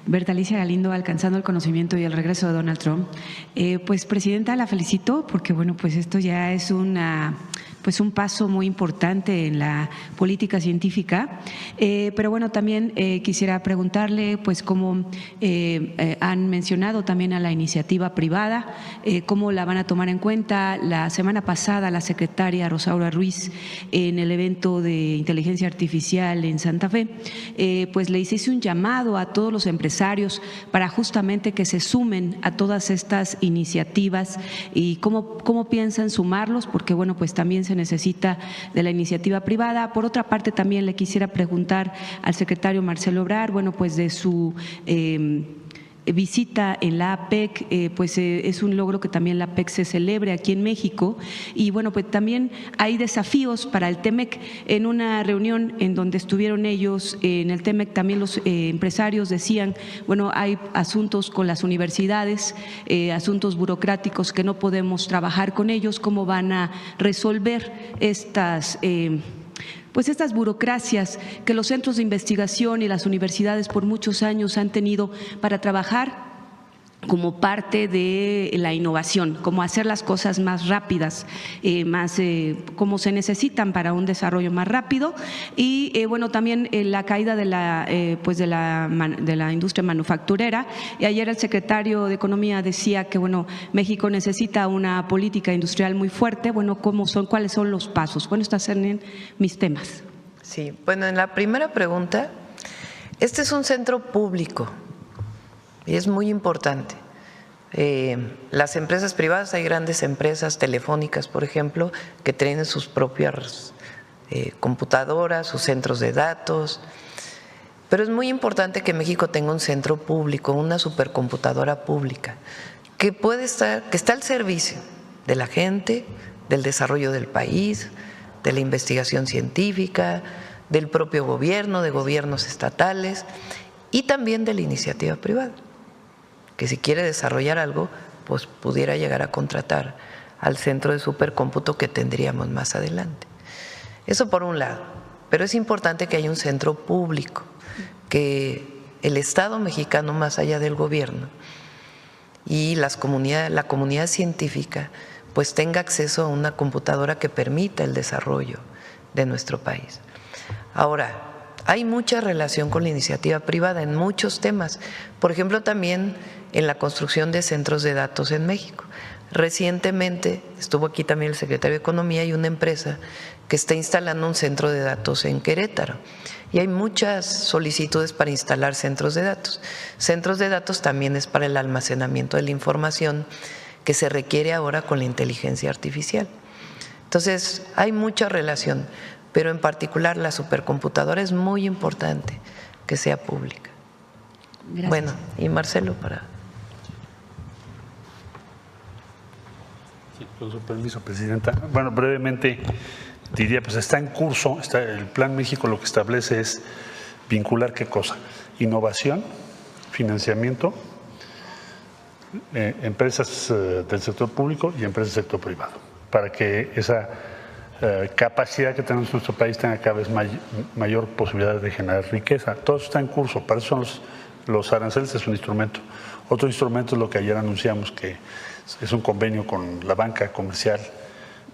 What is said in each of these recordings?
Berta Alicia Galindo, alcanzando el conocimiento y el regreso de Donald Trump. Pues, Presidenta, la felicito porque, bueno, pues esto ya es un paso muy importante en la política científica, pero bueno, también quisiera preguntarle, pues, cómo han mencionado también a la iniciativa privada, cómo la van a tomar en cuenta. La semana pasada la secretaria Rosaura Ruiz, en el evento de inteligencia artificial en Santa Fe, pues le hice un llamado a todos los empresarios para justamente que se sumen a todas estas iniciativas y cómo piensan sumarlos, porque bueno, pues también se necesita de la iniciativa privada. Por otra parte, también le quisiera preguntar al secretario Marcelo Ebrard, bueno, pues de su visita en la APEC, es un logro que también la APEC se celebre aquí en México, y bueno, pues también hay desafíos para el TEMEC. En una reunión en donde estuvieron ellos en el TEMEC, también los empresarios decían, bueno, hay asuntos con las universidades, asuntos burocráticos que no podemos trabajar con ellos. ¿Cómo van a resolver estas estas burocracias que los centros de investigación y las universidades por muchos años han tenido para trabajar como parte de la innovación, como hacer las cosas más rápidas, como se necesitan para un desarrollo más rápido? Y bueno, también la caída de la industria manufacturera. Y ayer el secretario de Economía decía que bueno, México necesita una política industrial muy fuerte. Bueno, ¿cuáles son los pasos? Bueno, estos son mis temas. Sí, bueno, en la primera pregunta, este es un centro público y es muy importante. Las empresas privadas, hay grandes empresas telefónicas, por ejemplo, que tienen sus propias computadoras, sus centros de datos, pero es muy importante que México tenga un centro público, una supercomputadora pública, que está al servicio de la gente, del desarrollo del país, de la investigación científica, del propio gobierno, de gobiernos estatales y también de la iniciativa privada, que si quiere desarrollar algo, pues pudiera llegar a contratar al centro de supercómputo que tendríamos más adelante. Eso por un lado, pero es importante que haya un centro público, que el Estado mexicano, más allá del gobierno, y la comunidad científica, pues tenga acceso a una computadora que permita el desarrollo de nuestro país. Ahora, hay mucha relación con la iniciativa privada en muchos temas, por ejemplo, también en la construcción de centros de datos en México. Recientemente estuvo aquí también el secretario de Economía y una empresa que está instalando un centro de datos en Querétaro. Y hay muchas solicitudes para instalar centros de datos. Centros de datos también es para el almacenamiento de la información que se requiere ahora con la inteligencia artificial. Entonces, hay mucha relación, pero en particular la supercomputadora es muy importante que sea pública. Gracias. Bueno, y Marcelo para… Sí, con su permiso, Presidenta. Bueno, brevemente diría, pues está en curso, el Plan México lo que establece es vincular ¿qué cosa? Innovación, financiamiento, empresas del sector público y empresas del sector privado, para que esa capacidad que tenemos en nuestro país tenga cada vez mayor posibilidad de generar riqueza. Todo eso está en curso, para eso son los aranceles, es un instrumento. Otro instrumento es lo que ayer anunciamos, que es un convenio con la banca comercial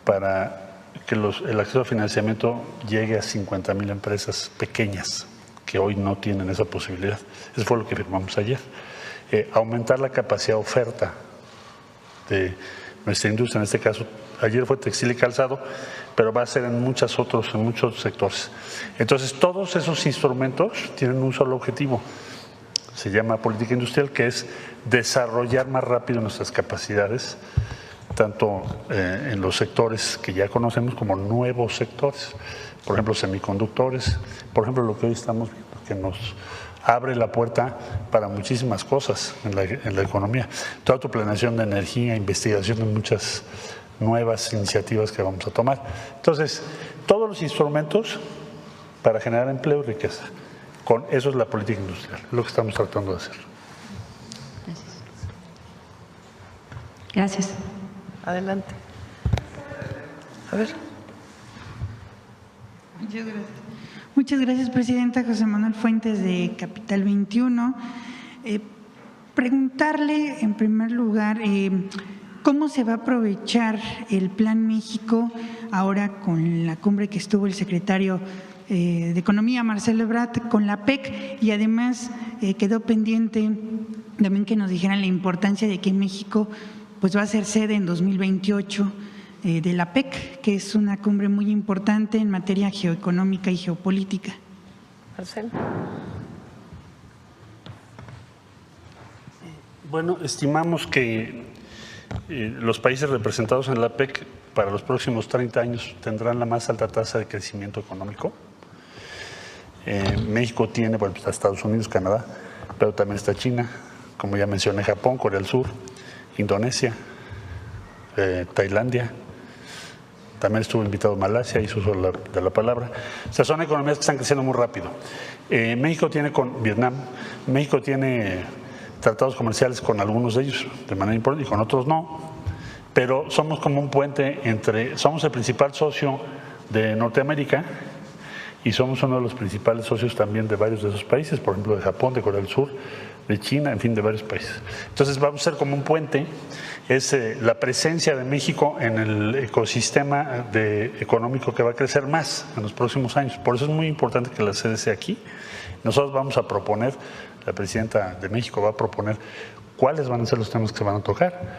para que el acceso a financiamiento llegue a 50,000 empresas pequeñas que hoy no tienen esa posibilidad. Eso fue lo que firmamos ayer. Aumentar la capacidad de oferta de nuestra industria, en este caso, ayer fue textil y calzado, pero va a ser en muchos otros sectores. Entonces, todos esos instrumentos tienen un solo objetivo, se llama política industrial, que es desarrollar más rápido nuestras capacidades, tanto en los sectores que ya conocemos como nuevos sectores, por ejemplo, semiconductores, por ejemplo, lo que hoy estamos viendo, que nos abre la puerta para muchísimas cosas en la economía. Toda tu planeación de energía, investigación de muchas nuevas iniciativas que vamos a tomar. Entonces, todos los instrumentos para generar empleo y riqueza. Eso es la política industrial, lo que estamos tratando de hacer. Gracias. Adelante. A ver. Muchas gracias, Presidenta. José Manuel Fuentes, de Capital 21. Preguntarle, en primer lugar, ¿cómo se va a aprovechar el Plan México ahora con la cumbre que estuvo el secretario de Economía, Marcelo Ebrard, con la PEC? Y además quedó pendiente también que nos dijeran la importancia de que México pues va a ser sede en 2028 de la PEC, que es una cumbre muy importante en materia geoeconómica y geopolítica. Marcelo. Bueno, estimamos que los países representados en la PEC para los próximos 30 años tendrán la más alta tasa de crecimiento económico. México tiene, bueno, está Estados Unidos, Canadá, pero también está China, como ya mencioné, Japón, Corea del Sur, Indonesia, Tailandia. También estuvo invitado Malasia, hizo uso de la palabra. O sea, son economías que están creciendo muy rápido. México tiene con Vietnam, México tiene tratados comerciales con algunos de ellos de manera importante y con otros no, pero somos como un puente somos el principal socio de Norteamérica y somos uno de los principales socios también de varios de esos países, por ejemplo de Japón, de Corea del Sur, de China, en fin, de varios países. Entonces vamos a ser como un puente, es la presencia de México en el ecosistema económico que va a crecer más en los próximos años. Por eso es muy importante que la sede sea aquí. Nosotros vamos a proponer, la presidenta de México va a proponer cuáles van a ser los temas que se van a tocar.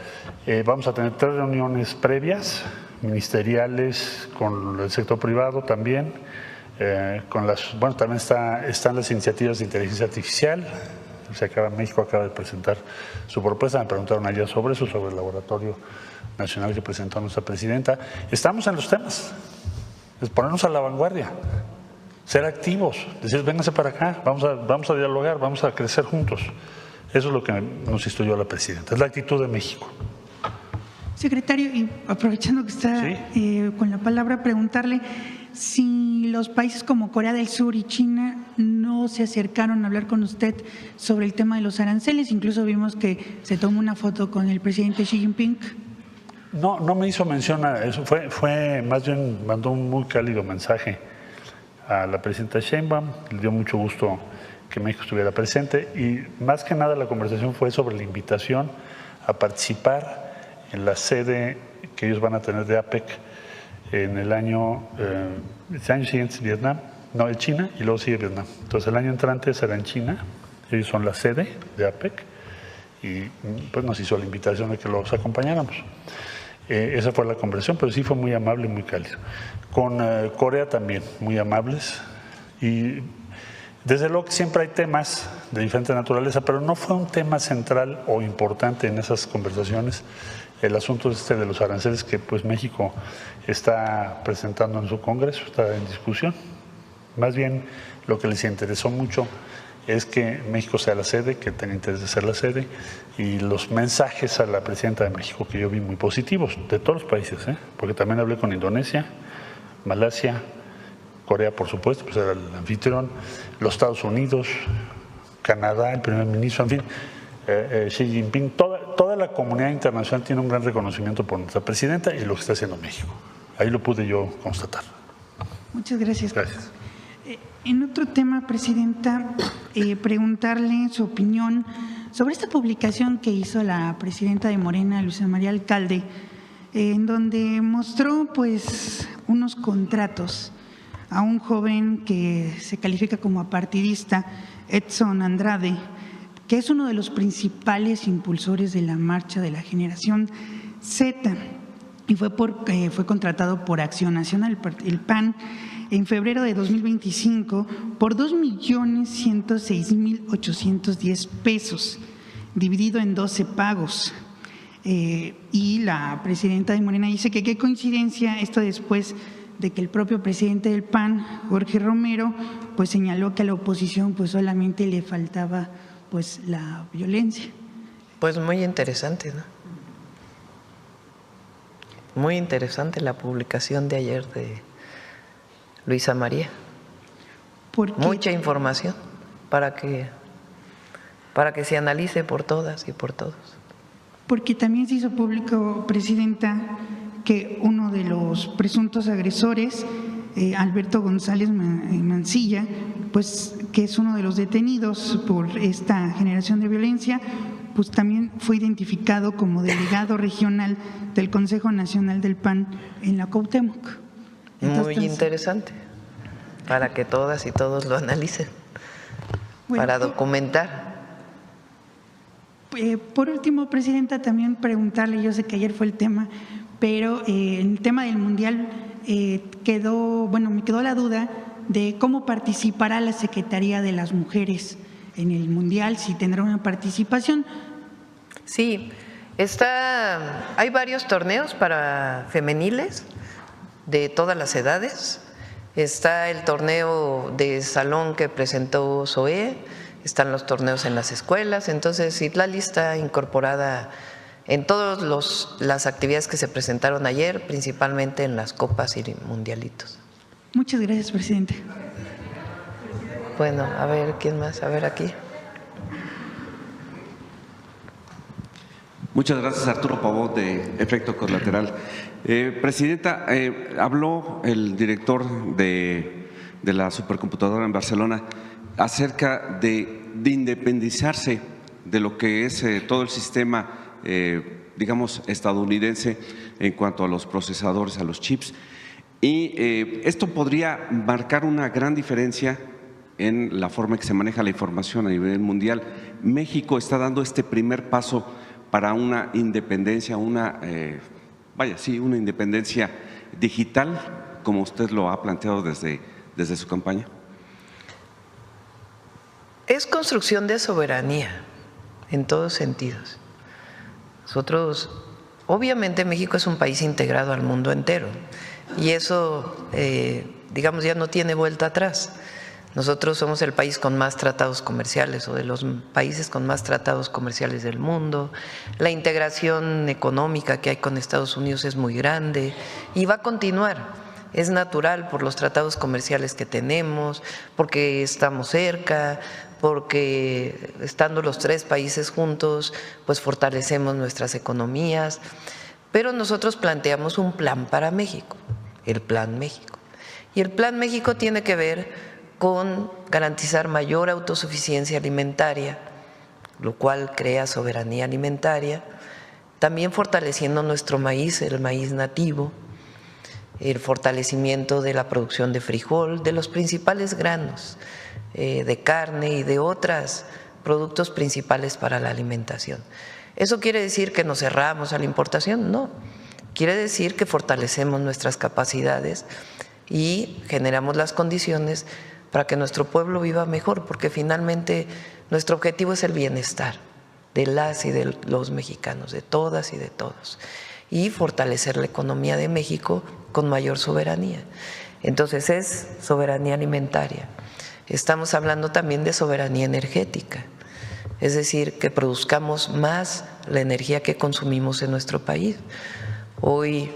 Vamos a tener 3 reuniones previas, ministeriales, con el sector privado también, bueno, también están las iniciativas de inteligencia artificial. México acaba de presentar su propuesta, me preguntaron ayer sobre eso, sobre el laboratorio nacional que presentó nuestra presidenta. Estamos en los temas, es ponernos a la vanguardia, ser activos, decir, vénganse para acá, vamos a dialogar, vamos a crecer juntos. Eso es lo que nos instruyó la presidenta, es la actitud de México. Secretario, y aprovechando que está con la palabra, preguntarle si los países como Corea del Sur y China no se acercaron a hablar con usted sobre el tema de los aranceles. Incluso vimos que se tomó una foto con el presidente Xi Jinping. No me hizo mención a eso, fue más bien mandó un muy cálido mensaje a la presidenta Sheinbaum, le dio mucho gusto que México estuviera presente y más que nada la conversación fue sobre la invitación a participar en la sede que ellos van a tener de APEC en el año siguiente es Vietnam, no, es China y luego sigue Vietnam. Entonces el año entrante será en China, ellos son la sede de APEC y pues nos hizo la invitación de que los acompañáramos. Esa fue la conversación, pero sí fue muy amable y muy cálido. Con Corea también, muy amables y desde luego que siempre hay temas de diferente naturaleza, pero no fue un tema central o importante en esas conversaciones el asunto de los aranceles que pues México está presentando en su Congreso, está en discusión. Más bien lo que les interesó mucho es que México sea la sede, que tenga interés de ser la sede y los mensajes a la presidenta de México que yo vi muy positivos, de todos los países, porque también hablé con Indonesia, Malasia, Corea por supuesto, pues era el anfitrión, los Estados Unidos, Canadá, el primer ministro, en fin, Xi Jinping, toda la comunidad internacional tiene un gran reconocimiento por nuestra presidenta y lo que está haciendo México. Ahí lo pude yo constatar. Muchas gracias. Gracias. En otro tema, presidenta, preguntarle su opinión sobre esta publicación que hizo la presidenta de Morena, Luisa María Alcalde, en donde mostró pues unos contratos a un joven que se califica como apartidista, Edson Andrade, que es uno de los principales impulsores de la marcha de la generación Z y fue contratado por Acción Nacional, el PAN, en febrero de 2025 por 2.106.810 pesos, dividido en 12 pagos. Y la presidenta de Morena dice que qué coincidencia esto después de que el propio presidente del PAN, Jorge Romero, pues señaló que a la oposición pues solamente le faltaba pues la violencia. Pues muy interesante, ¿no? Muy interesante la publicación de ayer de Luisa María. Mucha información para que se analice por todas y por todos. Porque también se hizo público, presidenta, que uno de los presuntos agresores Alberto González Mancilla, pues que es uno de los detenidos por esta generación de violencia, pues también fue identificado como delegado regional del Consejo Nacional del PAN en la Cuauhtémoc. Muy interesante, para que todas y todos lo analicen, bueno, para documentar. Por último, Presidenta, también preguntarle, yo sé que ayer fue el tema, pero el tema del Mundial me quedó la duda de cómo participará la Secretaría de las Mujeres en el Mundial, si tendrá una participación. Sí, hay varios torneos para femeniles de todas las edades. Está el torneo de salón que presentó Zoé, están los torneos en las escuelas, entonces Itlali está incorporada en todas las actividades que se presentaron ayer, principalmente en las copas y mundialitos. Muchas gracias, Presidente. Bueno, a ver, ¿quién más? A ver, aquí. Muchas gracias, Arturo Pavón, de Efecto Colateral. Presidenta, habló el director de la supercomputadora en Barcelona acerca de independizarse de lo que es todo el sistema, digamos, estadounidense en cuanto a los procesadores, a los chips. Y esto podría marcar una gran diferencia en la forma en que se maneja la información a nivel mundial. México está dando este primer paso para una independencia, una independencia digital, como usted lo ha planteado desde su campaña. Es construcción de soberanía en todos sentidos. Nosotros, obviamente México es un país integrado al mundo entero y eso, digamos, ya no tiene vuelta atrás. Nosotros somos el país con más tratados comerciales o de los países con más tratados comerciales del mundo. La integración económica que hay con Estados Unidos es muy grande y va a continuar. Es natural por los tratados comerciales que tenemos, porque estamos cerca, porque estando los tres países juntos, pues fortalecemos nuestras economías. Pero nosotros planteamos un plan para México, el Plan México. Y el Plan México tiene que ver con garantizar mayor autosuficiencia alimentaria, lo cual crea soberanía alimentaria, también fortaleciendo nuestro maíz, el maíz nativo, el fortalecimiento de la producción de frijol, de los principales granos, de carne y de otros productos principales para la alimentación. ¿Eso quiere decir que nos cerramos a la importación? No, quiere decir que fortalecemos nuestras capacidades y generamos las condiciones para que nuestro pueblo viva mejor, porque finalmente nuestro objetivo es el bienestar de las y de los mexicanos, de todas y de todos, y fortalecer la economía de México con mayor soberanía. Entonces es soberanía alimentaria. Estamos hablando también de soberanía energética, es decir, que produzcamos más la energía que consumimos en nuestro país. Hoy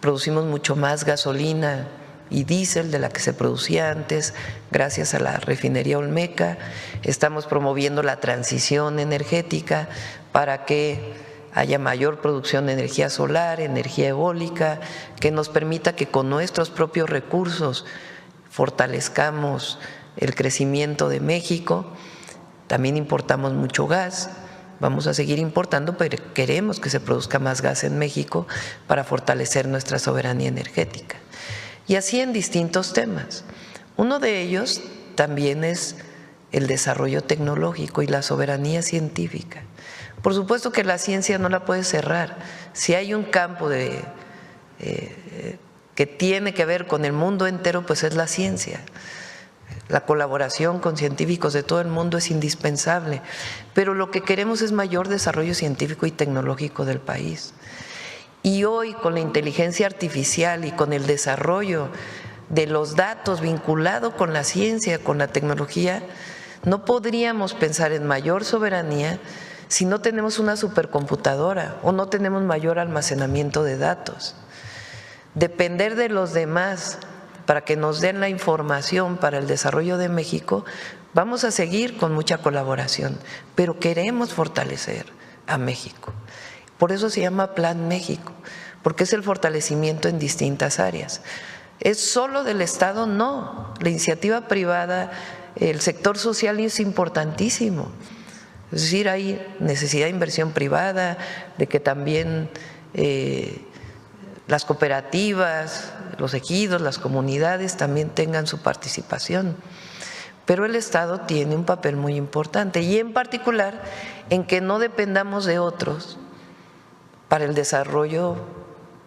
producimos mucho más gasolina y diésel de la que se producía antes, gracias a la refinería Olmeca. Estamos promoviendo la transición energética para que haya mayor producción de energía solar, energía eólica, que nos permita que con nuestros propios recursos fortalezcamos el crecimiento de México. También importamos mucho gas, vamos a seguir importando, pero queremos que se produzca más gas en México para fortalecer nuestra soberanía energética. Y así en distintos temas. Uno de ellos también es el desarrollo tecnológico y la soberanía científica. Por supuesto que la ciencia no la puede cerrar. Si hay un campo que tiene que ver con el mundo entero, pues es la ciencia. La colaboración con científicos de todo el mundo es indispensable, pero lo que queremos es mayor desarrollo científico y tecnológico del país. Y hoy, con la inteligencia artificial y con el desarrollo de los datos vinculado con la ciencia, con la tecnología, no podríamos pensar en mayor soberanía si no tenemos una supercomputadora o no tenemos mayor almacenamiento de datos. Depender de los demás para que nos den la información para el desarrollo de México, vamos a seguir con mucha colaboración, pero queremos fortalecer a México. Por eso se llama Plan México, porque es el fortalecimiento en distintas áreas. ¿Es solo del Estado? No, la iniciativa privada, el sector social es importantísimo. Es decir, hay necesidad de inversión privada, de que también las cooperativas, los ejidos, las comunidades también tengan su participación. Pero el Estado tiene un papel muy importante y en particular en que no dependamos de otros para el desarrollo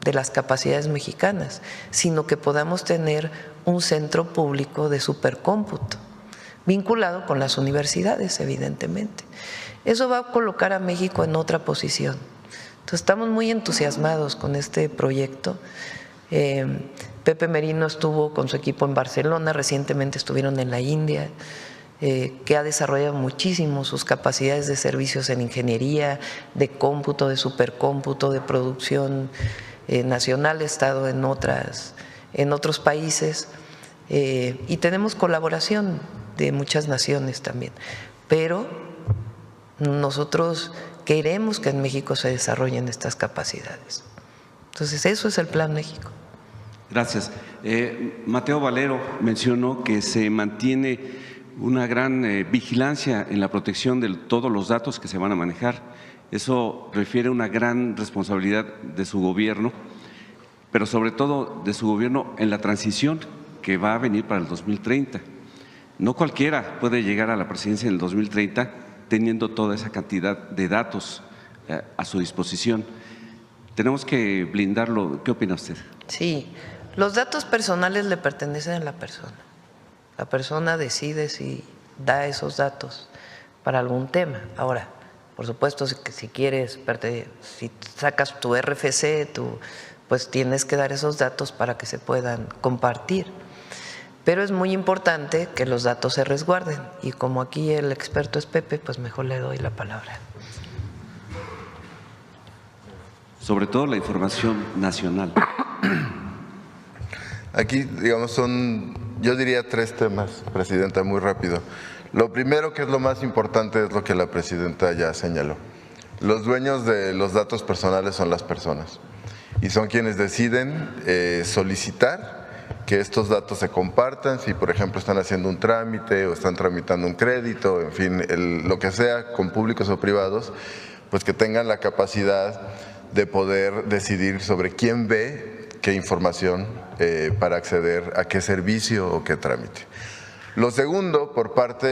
de las capacidades mexicanas, sino que podamos tener un centro público de supercómputo, vinculado con las universidades, evidentemente. Eso va a colocar a México en otra posición. Entonces, estamos muy entusiasmados con este proyecto. Pepe Merino estuvo con su equipo en Barcelona, recientemente estuvieron en la India, que ha desarrollado muchísimo sus capacidades de servicios en ingeniería, de cómputo, de supercómputo, de producción nacional. He estado en otros países y tenemos colaboración de muchas naciones también, pero nosotros queremos que en México se desarrollen estas capacidades. Entonces, eso es el Plan México. Gracias. Mateo Valero mencionó que se mantiene una gran vigilancia en la protección de todos los datos que se van a manejar. Eso refiere a una gran responsabilidad de su gobierno, pero sobre todo de su gobierno en la transición que va a venir para el 2030. No cualquiera puede llegar a la presidencia en el 2030 teniendo toda esa cantidad de datos a su disposición. Tenemos que blindarlo. ¿Qué opina usted? Sí, los datos personales le pertenecen a la persona. La persona decide si da esos datos para algún tema. Ahora, por supuesto, si quieres, si sacas tu RFC, pues tienes que dar esos datos para que se puedan compartir. Pero es muy importante que los datos se resguarden y como aquí el experto es Pepe, pues mejor le doy la palabra. Sobre todo la información nacional. Aquí, digamos, yo diría 3 temas, Presidenta, muy rápido. Lo primero, que es lo más importante, es lo que la Presidenta ya señaló. Los dueños de los datos personales son las personas y son quienes deciden solicitar que estos datos se compartan, si por ejemplo están haciendo un trámite o están tramitando un crédito, en fin, lo que sea, con públicos o privados, pues que tengan la capacidad de poder decidir sobre quién ve qué información para acceder a qué servicio o qué trámite. Lo segundo, por parte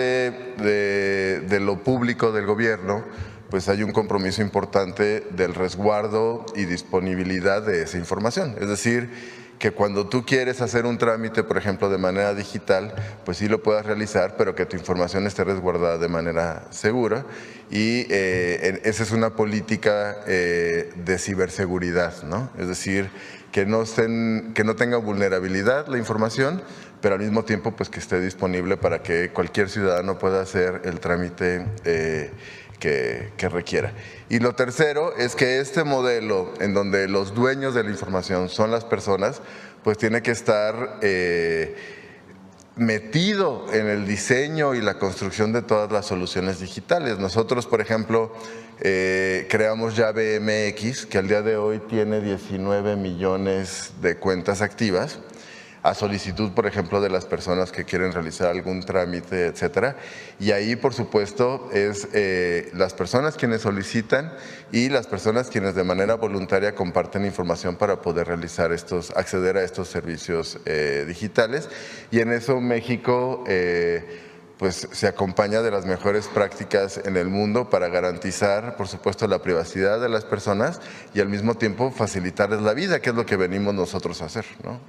de lo público del gobierno, pues hay un compromiso importante del resguardo y disponibilidad de esa información. Es decir, que cuando tú quieres hacer un trámite, por ejemplo, de manera digital, pues sí lo puedas realizar, pero que tu información esté resguardada de manera segura. Y esa es una política de ciberseguridad, ¿no? Es decir, que no tenga vulnerabilidad la información, pero al mismo tiempo pues que esté disponible para que cualquier ciudadano pueda hacer el trámite que requiera. Y lo tercero es que este modelo en donde los dueños de la información son las personas, pues tiene que estar metido en el diseño y la construcción de todas las soluciones digitales. Nosotros, por ejemplo, creamos Llave MX, que al día de hoy tiene 19 millones de cuentas activas, a solicitud, por ejemplo, de las personas que quieren realizar algún trámite, etcétera. Y ahí, por supuesto, es las personas quienes solicitan y las personas quienes de manera voluntaria comparten información para poder acceder a estos servicios digitales. Y en eso México pues se acompaña de las mejores prácticas en el mundo para garantizar, por supuesto, la privacidad de las personas y al mismo tiempo facilitarles la vida, que es lo que venimos nosotros a hacer, ¿no?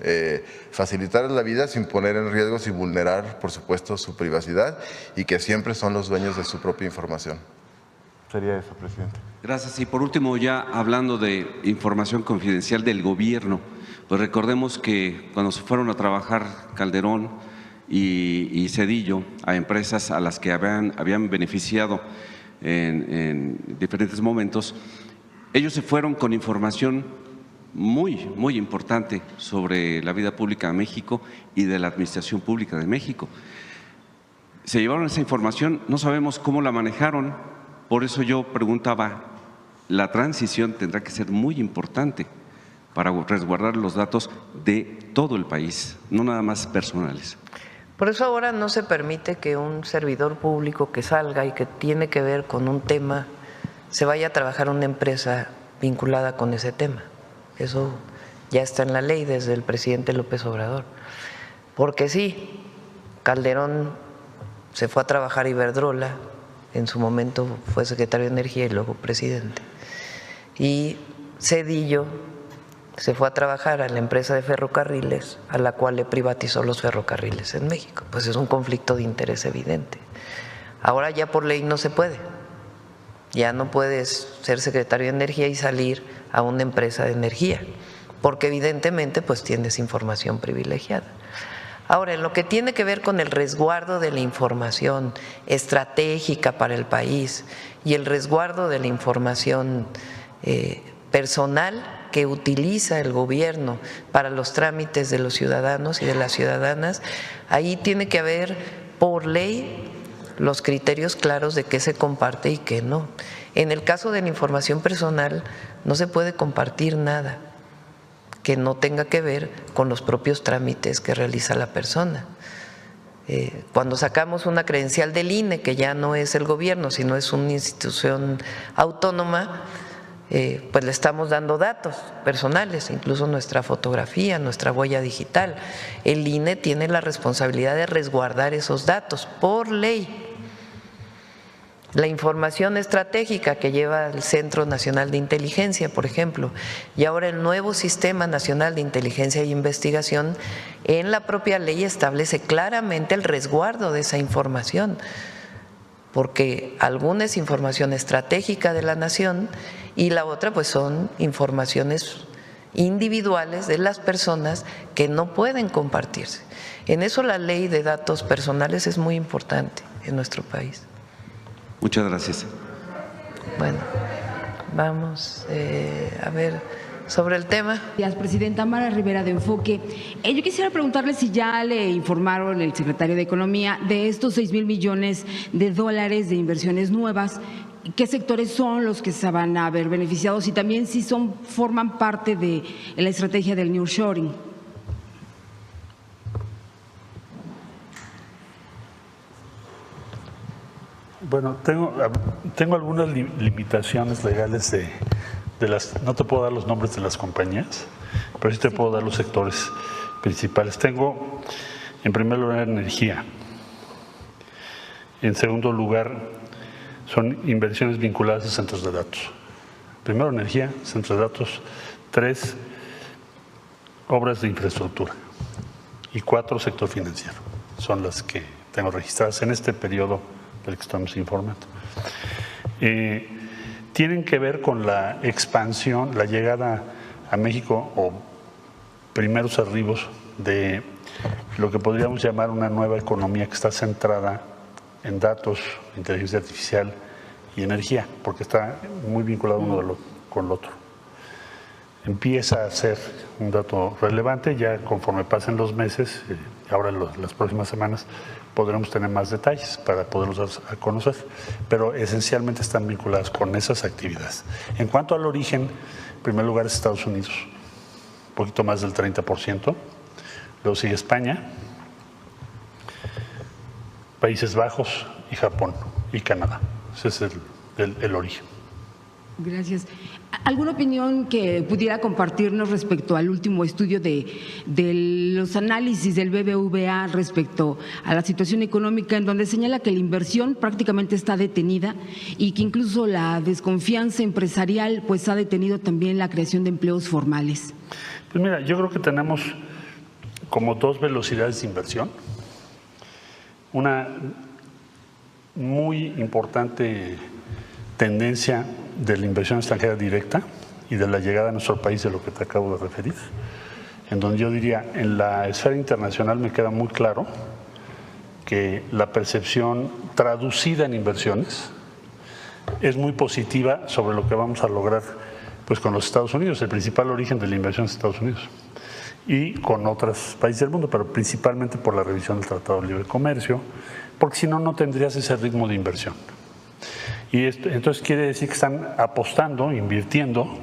Facilitarles la vida sin poner en riesgo, sin vulnerar, por supuesto, su privacidad y que siempre son los dueños de su propia información. Sería eso, Presidente. Gracias. Y por último, ya hablando de información confidencial del gobierno, pues recordemos que cuando se fueron a trabajar Calderón y Zedillo a empresas a las que habían beneficiado en diferentes momentos, ellos se fueron con información muy, muy importante sobre la vida pública de México y de la administración pública de México. Se llevaron esa información, no sabemos cómo la manejaron, por eso yo preguntaba, la transición tendrá que ser muy importante, para resguardar los datos de todo el país, no nada más personales. Por eso ahora no se permite que un servidor público que salga y que tiene que ver con un tema se vaya a trabajar a una empresa vinculada con ese tema. Eso ya está en la ley desde el presidente López Obrador. Porque sí, Calderón se fue a trabajar a Iberdrola, en su momento fue secretario de Energía y luego presidente. Y Zedillo se fue a trabajar a la empresa de ferrocarriles, a la cual le privatizó los ferrocarriles en México. Pues es un conflicto de interés evidente. Ahora ya por ley no se puede. Ya no puedes ser secretario de Energía y salir a una empresa de energía, porque evidentemente pues tienes información privilegiada. Ahora, en lo que tiene que ver con el resguardo de la información estratégica para el país y el resguardo de la información personal que utiliza el gobierno para los trámites de los ciudadanos y de las ciudadanas, ahí tiene que haber por ley los criterios claros de qué se comparte y qué no. En el caso de la información personal no se puede compartir nada que no tenga que ver con los propios trámites que realiza la persona. Cuando sacamos una credencial del INE, que ya no es el gobierno, sino es una institución autónoma, pues le estamos dando datos personales, incluso nuestra fotografía, nuestra huella digital. El INE tiene la responsabilidad de resguardar esos datos por ley. La información estratégica que lleva el Centro Nacional de Inteligencia, por ejemplo, y ahora el nuevo Sistema Nacional de Inteligencia e Investigación, en la propia ley establece claramente el resguardo de esa información, porque alguna es información estratégica de la nación y la otra pues son informaciones individuales de las personas que no pueden compartirse. En eso la ley de datos personales es muy importante en nuestro país. Muchas gracias. Bueno, vamos a ver sobre el tema. Gracias, presidenta. Mara Rivera, de Enfoque. Yo quisiera preguntarle si ya le informaron el secretario de Economía de estos 6,000 millones de dólares de inversiones nuevas. ¿Qué sectores son los que se van a ver beneficiados y también si forman parte de la estrategia del nearshoring? Bueno, tengo algunas limitaciones legales de las, no te puedo dar los nombres de las compañías, pero sí te puedo dar los sectores principales. Tengo, en primer lugar, energía. En segundo lugar, son inversiones vinculadas a centros de datos. Primero, energía, centros de datos. 3, obras de infraestructura. Y 4, sector financiero. Son las que tengo registradas en este periodo del que estamos informando. Tienen que ver con la expansión, la llegada a México o primeros arribos de lo que podríamos llamar una nueva economía que está centrada en datos, inteligencia artificial y energía, porque está muy vinculado uno con el otro. Empieza a ser un dato relevante, ya conforme pasen los meses, ahora las próximas semanas podremos tener más detalles para poderlos dar a conocer, pero esencialmente están vinculadas con esas actividades. En cuanto al origen, en primer lugar es Estados Unidos, un poquito más del 30%, luego sigue España, Países Bajos y Japón y Canadá. Ese es el origen. Gracias. ¿Alguna opinión que pudiera compartirnos respecto al último estudio de los análisis del BBVA respecto a la situación económica, en donde señala que la inversión prácticamente está detenida y que incluso la desconfianza empresarial pues ha detenido también la creación de empleos formales? Pues mira, yo creo que tenemos como dos velocidades de inversión. Una muy importante tendencia de la inversión extranjera directa y de la llegada a nuestro país, de lo que te acabo de referir, en donde yo diría, en la esfera internacional me queda muy claro que la percepción traducida en inversiones es muy positiva sobre lo que vamos a lograr pues con los Estados Unidos, el principal origen de la inversión es Estados Unidos, y con otros países del mundo, pero principalmente por la revisión del Tratado de Libre Comercio, porque si no, no tendrías ese ritmo de inversión. Y entonces quiere decir que están apostando, invirtiendo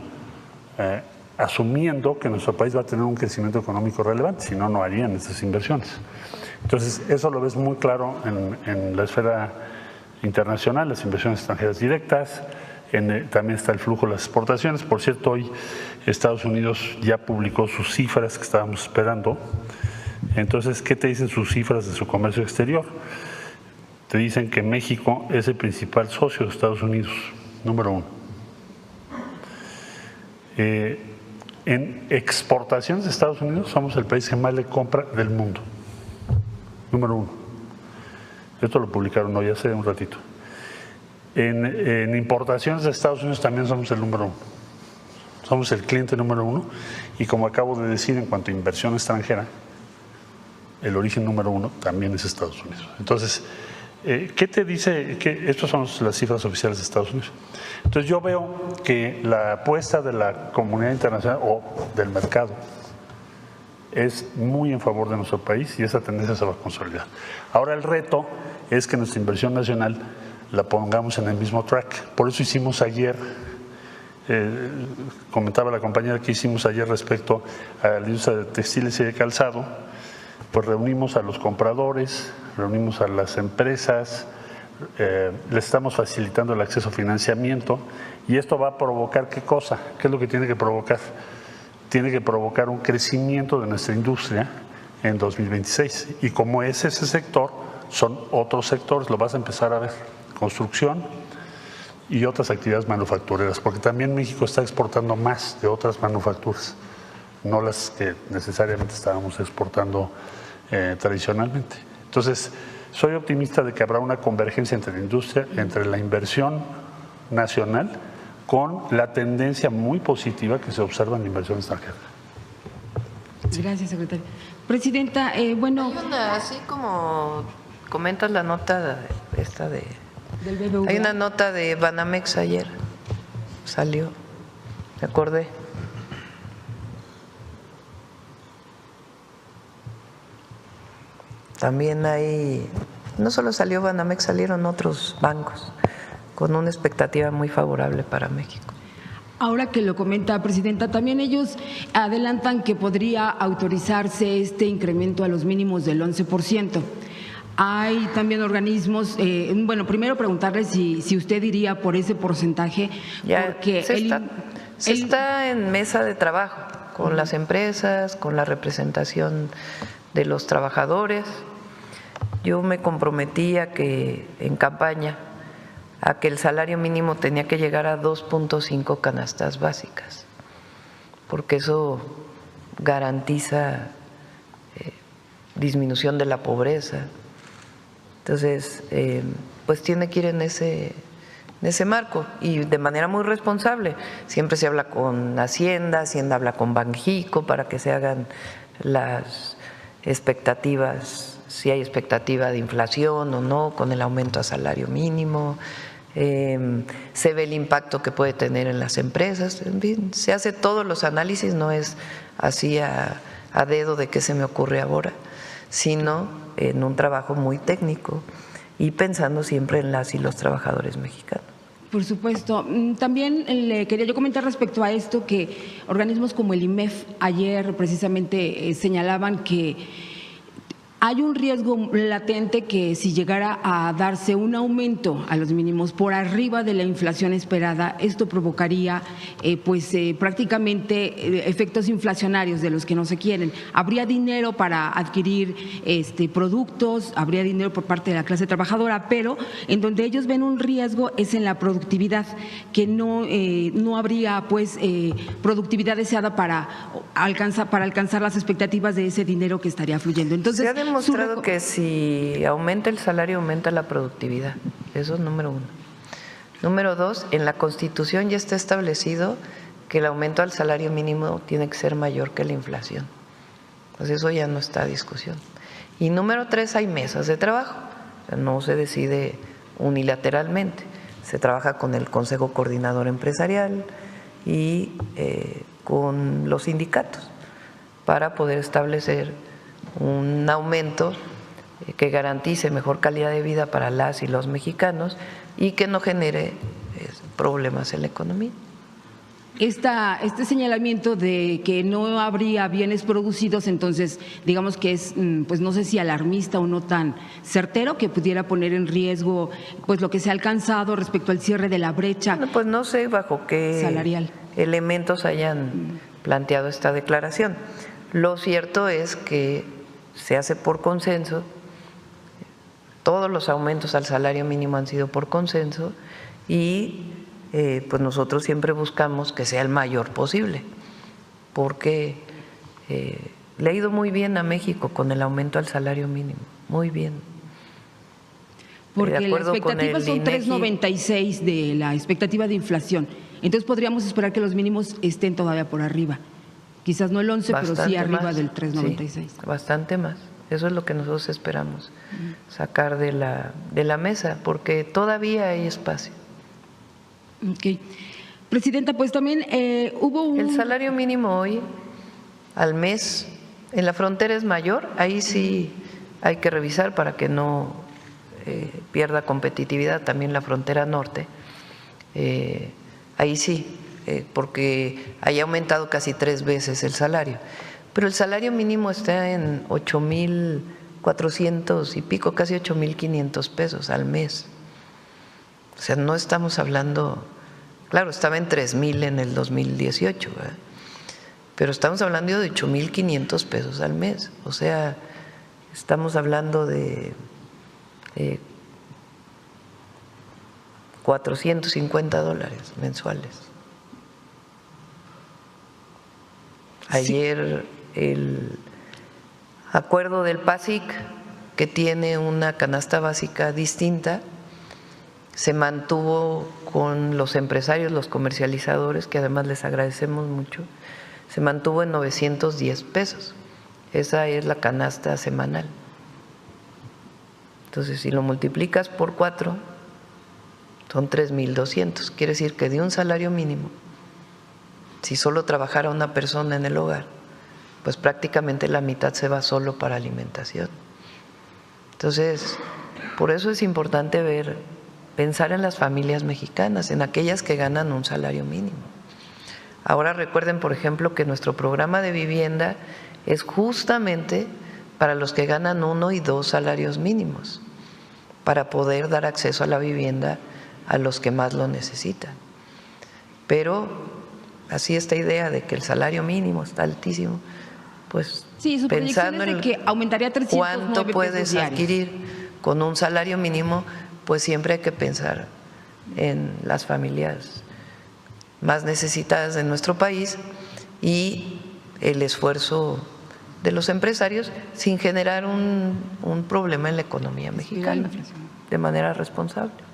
asumiendo que nuestro país va a tener un crecimiento económico relevante, si no, no harían esas inversiones. Entonces, eso lo ves muy claro en la esfera internacional, las inversiones extranjeras directas, también está el flujo de las exportaciones. Por cierto, hoy Estados Unidos ya publicó sus cifras que estábamos esperando. Entonces, ¿qué te dicen sus cifras de su comercio exterior? Te dicen que México es el principal socio de Estados Unidos, número 1. En exportaciones de Estados Unidos somos el país que más le compra del mundo, número 1. Esto lo publicaron hoy hace un ratito. En importaciones de Estados Unidos también somos el número 1. Somos el cliente número 1 y, como acabo de decir, en cuanto a inversión extranjera, el origen número 1 también es Estados Unidos. Entonces, ¿qué te dice? Estas son las cifras oficiales de Estados Unidos. Entonces, yo veo que la apuesta de la comunidad internacional o del mercado es muy en favor de nuestro país y esa tendencia se va a consolidar. Ahora, el reto es que nuestra inversión nacional la pongamos en el mismo track. Por eso hicimos ayer, comentaba la compañera que hicimos ayer respecto a la industria de textiles y de calzado, pues reunimos a los compradores, reunimos a las empresas, les estamos facilitando el acceso a financiamiento y esto va a provocar ¿qué cosa? ¿Qué es lo que tiene que provocar? Tiene que provocar un crecimiento de nuestra industria en 2026 y como es ese sector, son otros sectores, lo vas a empezar a ver, construcción y otras actividades manufactureras, porque también México está exportando más de otras manufacturas, no las que necesariamente estábamos exportando tradicionalmente. Entonces, soy optimista de que habrá una convergencia entre la industria, entre la inversión nacional, con la tendencia muy positiva que se observa en la inversión extranjera. Gracias, secretaria. Presidenta, bueno… Hay una, así como comentas la nota esta de… Del BBVA. Hay una nota de Banamex ayer, salió, me acordé. También hay, no solo salió Banamex, salieron otros bancos con una expectativa muy favorable para México. Ahora que lo comenta, Presidenta, también ellos adelantan que podría autorizarse este incremento a los mínimos del 11%. Hay también organismos, bueno, primero preguntarle si usted iría por ese porcentaje. Ya porque se está en mesa de trabajo con las empresas, con la representación de los trabajadores. Yo me comprometí a que en campaña a que el salario mínimo tenía que llegar a 2.5 canastas básicas, porque eso garantiza disminución de la pobreza. Entonces, pues tiene que ir en ese marco y de manera muy responsable. Siempre se habla con Hacienda habla con Banjico para que se hagan las expectativas, si hay expectativa de inflación o no, con el aumento a salario mínimo. Se ve el impacto que puede tener en las empresas. En fin, se hace todos los análisis, no es así a dedo de qué se me ocurre ahora, sino en un trabajo muy técnico y pensando siempre en las y los trabajadores mexicanos. Por supuesto. También le quería yo comentar respecto a esto que organismos como el IMEF ayer precisamente señalaban que hay un riesgo latente que si llegara a darse un aumento a los mínimos por arriba de la inflación esperada, esto provocaría prácticamente efectos inflacionarios de los que no se quieren. Habría dinero para adquirir productos, habría dinero por parte de la clase trabajadora, pero en donde ellos ven un riesgo es en la productividad, que no habría productividad deseada para alcanzar las expectativas de ese dinero que estaría fluyendo. Entonces, se ha demostrado que si aumenta el salario, aumenta la productividad. Eso es número 1. Número 2, en la Constitución ya está establecido que el aumento al salario mínimo tiene que ser mayor que la inflación. Pues eso ya no está a discusión. Y número 3, hay mesas de trabajo. No se decide unilateralmente. Se trabaja con el Consejo Coordinador Empresarial y con los sindicatos para poder establecer un aumento que garantice mejor calidad de vida para las y los mexicanos y que no genere problemas en la economía. este señalamiento de que no habría bienes producidos, entonces digamos que es, pues no sé si alarmista o no tan certero, que pudiera poner en riesgo pues lo que se ha alcanzado respecto al cierre de la brecha Bueno, pues no sé bajo qué salarial. elementos hayan planteado esta declaración. Lo cierto es que se hace por consenso, todos los aumentos al salario mínimo han sido por consenso y pues nosotros siempre buscamos que sea el mayor posible, porque le ha ido muy bien a México con el aumento al salario mínimo, muy bien. Porque la acuerdo con expectativa el son INEGI. 3.96 de la expectativa de inflación. Entonces podríamos esperar que los mínimos estén todavía por arriba. Quizás no el 11, pero sí Bastante arriba más, del 3.96. sí, bastante más. Eso es lo que nosotros esperamos sacar de la mesa, porque todavía hay espacio. Ok. Presidenta, pues también hubo un… El salario mínimo hoy al mes en la frontera es mayor, ahí sí hay que revisar para que no pierda competitividad también la frontera norte. Ahí sí, porque haya aumentado casi 3 veces el salario. Pero el salario mínimo está en 8,400 y pico, casi 8,500 pesos al mes. O sea, no estamos hablando, claro, estaba en 3,000 en el 2018, ¿verdad? Pero estamos hablando de 8,500 pesos al mes. O sea, estamos hablando de $450 mensuales. Ayer el acuerdo del PASIC, que tiene una canasta básica distinta, se mantuvo con los empresarios, los comercializadores, que además les agradecemos mucho, se mantuvo en 910 pesos. Esa es la canasta semanal. Entonces, si lo multiplicas por 4, son 3,200. Quiere decir que de un salario mínimo, si solo trabajara una persona en el hogar, pues prácticamente la mitad se va solo para alimentación. Entonces, por eso es importante pensar en las familias mexicanas, en aquellas que ganan un salario mínimo. Ahora recuerden, por ejemplo, que nuestro programa de vivienda es justamente para los que ganan 1 y 2 salarios mínimos, para poder dar acceso a la vivienda a los que más lo necesitan. Pero así esta idea de que el salario mínimo está altísimo, pues sí, su pensando es de en que aumentaría 309 cuánto puedes adquirir con un salario mínimo, pues siempre hay que pensar en las familias más necesitadas de nuestro país y el esfuerzo de los empresarios sin generar un problema en la economía mexicana de manera responsable.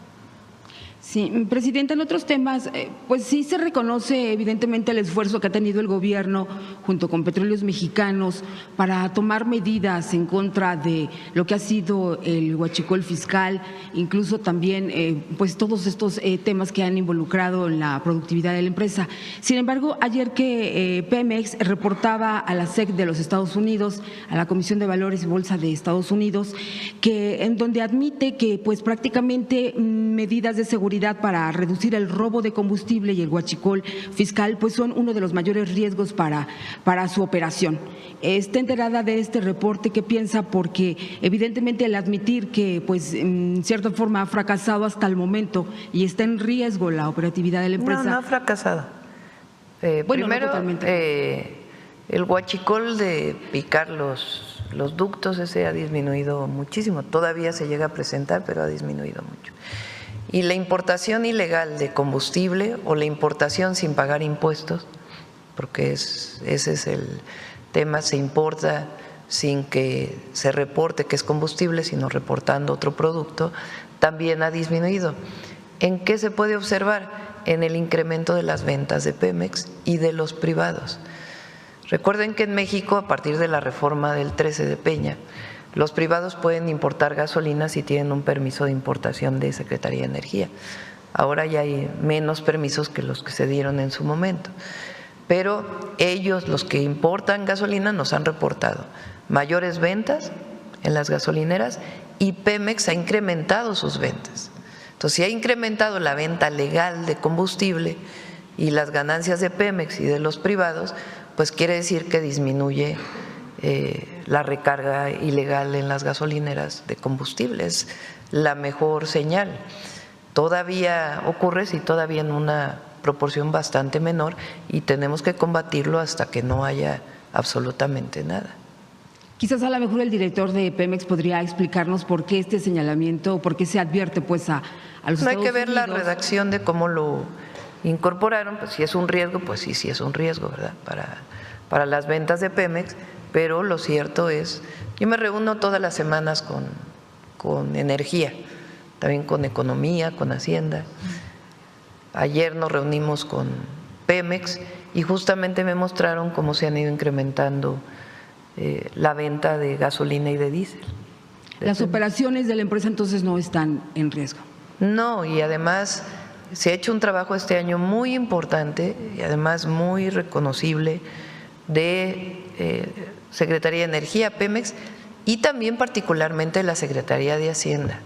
Sí, Presidenta, en otros temas, pues sí se reconoce evidentemente el esfuerzo que ha tenido el gobierno junto con Petróleos Mexicanos para tomar medidas en contra de lo que ha sido el huachicol fiscal, incluso también pues todos estos temas que han involucrado en la productividad de la empresa. Sin embargo, ayer que Pemex reportaba a la SEC de los Estados Unidos, a la Comisión de Valores y Bolsa de Estados Unidos, que en donde admite que pues prácticamente medidas de seguridad para reducir el robo de combustible y el huachicol fiscal pues son uno de los mayores riesgos para su operación. ¿Está enterada de este reporte? ¿Qué piensa? Porque evidentemente el admitir que pues en cierta forma ha fracasado hasta el momento y está en riesgo la operatividad de la empresa. No ha fracasado. Bueno, primero, no el huachicol de picar los ductos ese ha disminuido muchísimo. Todavía se llega a presentar, pero ha disminuido mucho. Y la importación ilegal de combustible o la importación sin pagar impuestos, porque ese es el tema, se importa sin que se reporte que es combustible, sino reportando otro producto, también ha disminuido. ¿En qué se puede observar? En el incremento de las ventas de Pemex y de los privados. Recuerden que en México, a partir de la reforma del 13 de Peña, los privados pueden importar gasolina si tienen un permiso de importación de Secretaría de Energía. Ahora ya hay menos permisos que los que se dieron en su momento. Pero ellos, los que importan gasolina, nos han reportado mayores ventas en las gasolineras y Pemex ha incrementado sus ventas. Entonces, si ha incrementado la venta legal de combustible, y las ganancias de Pemex y de los privados, pues quiere decir que disminuye la recarga ilegal en las gasolineras de combustible. Es la mejor señal. Todavía ocurre, sí, todavía en una proporción bastante menor, y tenemos que combatirlo hasta que no haya absolutamente nada. Quizás a lo mejor el director de Pemex podría explicarnos por qué este señalamiento, por qué se advierte pues a los No hay Estados que ver la Unidos. redacción de cómo lo incorporaron, pues si es un riesgo, pues sí es un riesgo, ¿verdad? Para las ventas de Pemex, pero lo cierto es, yo me reúno todas las semanas con energía, también con economía, con Hacienda. Ayer nos reunimos con Pemex y justamente me mostraron cómo se han ido incrementando la venta de gasolina y de diésel. Las operaciones de la empresa entonces no están en riesgo. No, y además se ha hecho un trabajo este año muy importante y además muy reconocible de Secretaría de Energía, Pemex, y también particularmente la Secretaría de Hacienda,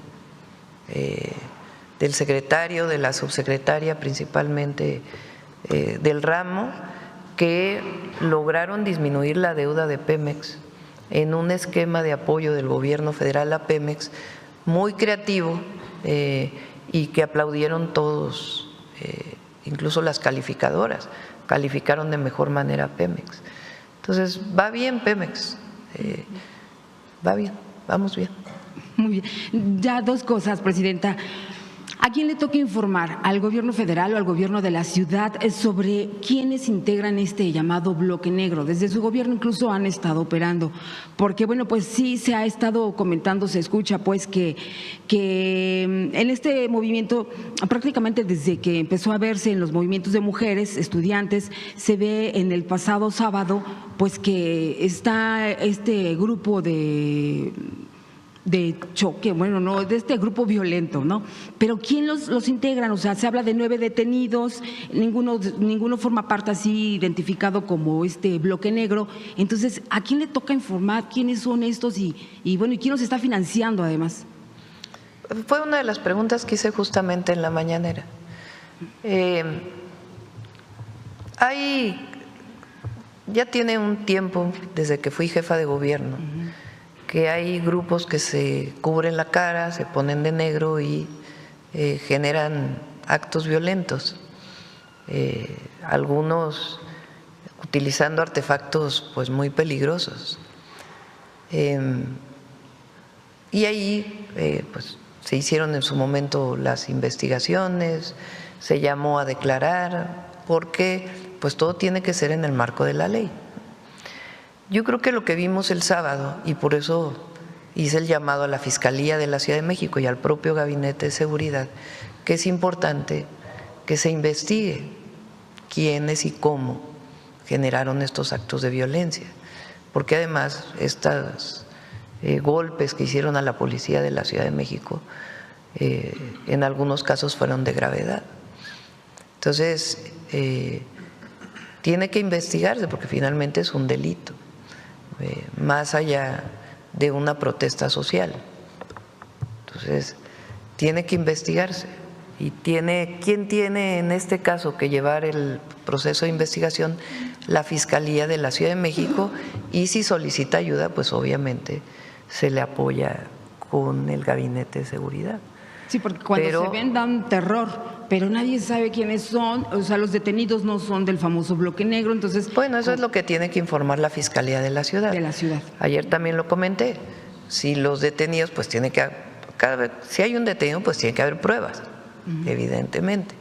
del secretario, de la subsecretaria principalmente del ramo, que lograron disminuir la deuda de Pemex en un esquema de apoyo del gobierno federal a Pemex muy creativo y que aplaudieron todos, incluso las calificadoras, calificaron de mejor manera a Pemex. Entonces, va bien Pemex, va bien, vamos bien. Muy bien. Ya dos cosas, presidenta. ¿A quién le toca informar? ¿Al gobierno federal o al gobierno de la ciudad sobre quiénes integran este llamado bloque negro? Desde su gobierno incluso han estado operando, porque bueno, pues sí se ha estado comentando, se escucha pues que en este movimiento, prácticamente desde que empezó a verse en los movimientos de mujeres, estudiantes, se ve en el pasado sábado pues que está este grupo de choque, bueno, no, de este grupo violento, ¿no? Pero ¿quién los integran? O sea, se habla de 9 detenidos, ninguno forma parte así identificado como este bloque negro. Entonces, ¿a quién le toca informar quiénes son estos y bueno, y quién los está financiando además? Fue una de las preguntas que hice justamente en la mañanera. Ya tiene un tiempo desde que fui jefa de gobierno, que hay grupos que se cubren la cara, se ponen de negro y generan actos violentos, algunos utilizando artefactos pues muy peligrosos. Y ahí pues se hicieron en su momento las investigaciones, se llamó a declarar, porque pues todo tiene que ser en el marco de la ley. Yo creo que lo que vimos el sábado, y por eso hice el llamado a la Fiscalía de la Ciudad de México y al propio Gabinete de Seguridad, que es importante que se investigue quiénes y cómo generaron estos actos de violencia, porque además estos golpes que hicieron a la policía de la Ciudad de México en algunos casos fueron de gravedad. Entonces, tiene que investigarse porque finalmente es un delito. Más allá de una protesta social. Entonces, tiene que investigarse y ¿quién tiene en este caso que llevar el proceso de investigación? La Fiscalía de la Ciudad de México, y si solicita ayuda, pues obviamente se le apoya con el Gabinete de Seguridad. Sí, porque cuando se ven dan terror, pero nadie sabe quiénes son, o sea, los detenidos no son del famoso bloque negro, entonces… Bueno, eso es lo que tiene que informar la Fiscalía de la Ciudad. De la ciudad. Ayer también lo comenté, si los detenidos, pues tiene que, si hay un detenido, pues tiene que haber pruebas, evidentemente,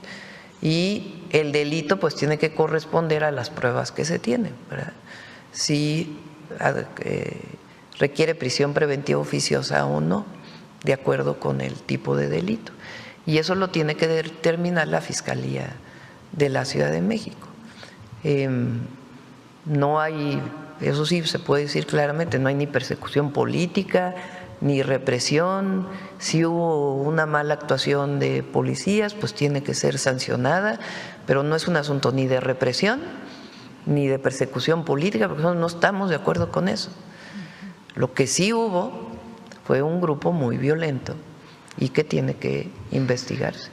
y el delito pues tiene que corresponder a las pruebas que se tienen, ¿verdad? Si requiere prisión preventiva oficiosa o no, de acuerdo con el tipo de delito. Y eso lo tiene que determinar la Fiscalía de la Ciudad de México. No hay, eso sí se puede decir claramente, no hay ni persecución política, ni represión. Si hubo una mala actuación de policías, pues tiene que ser sancionada, pero no es un asunto ni de represión, ni de persecución política, porque nosotros no estamos de acuerdo con eso. Lo que sí hubo fue un grupo muy violento y que tiene que investigarse.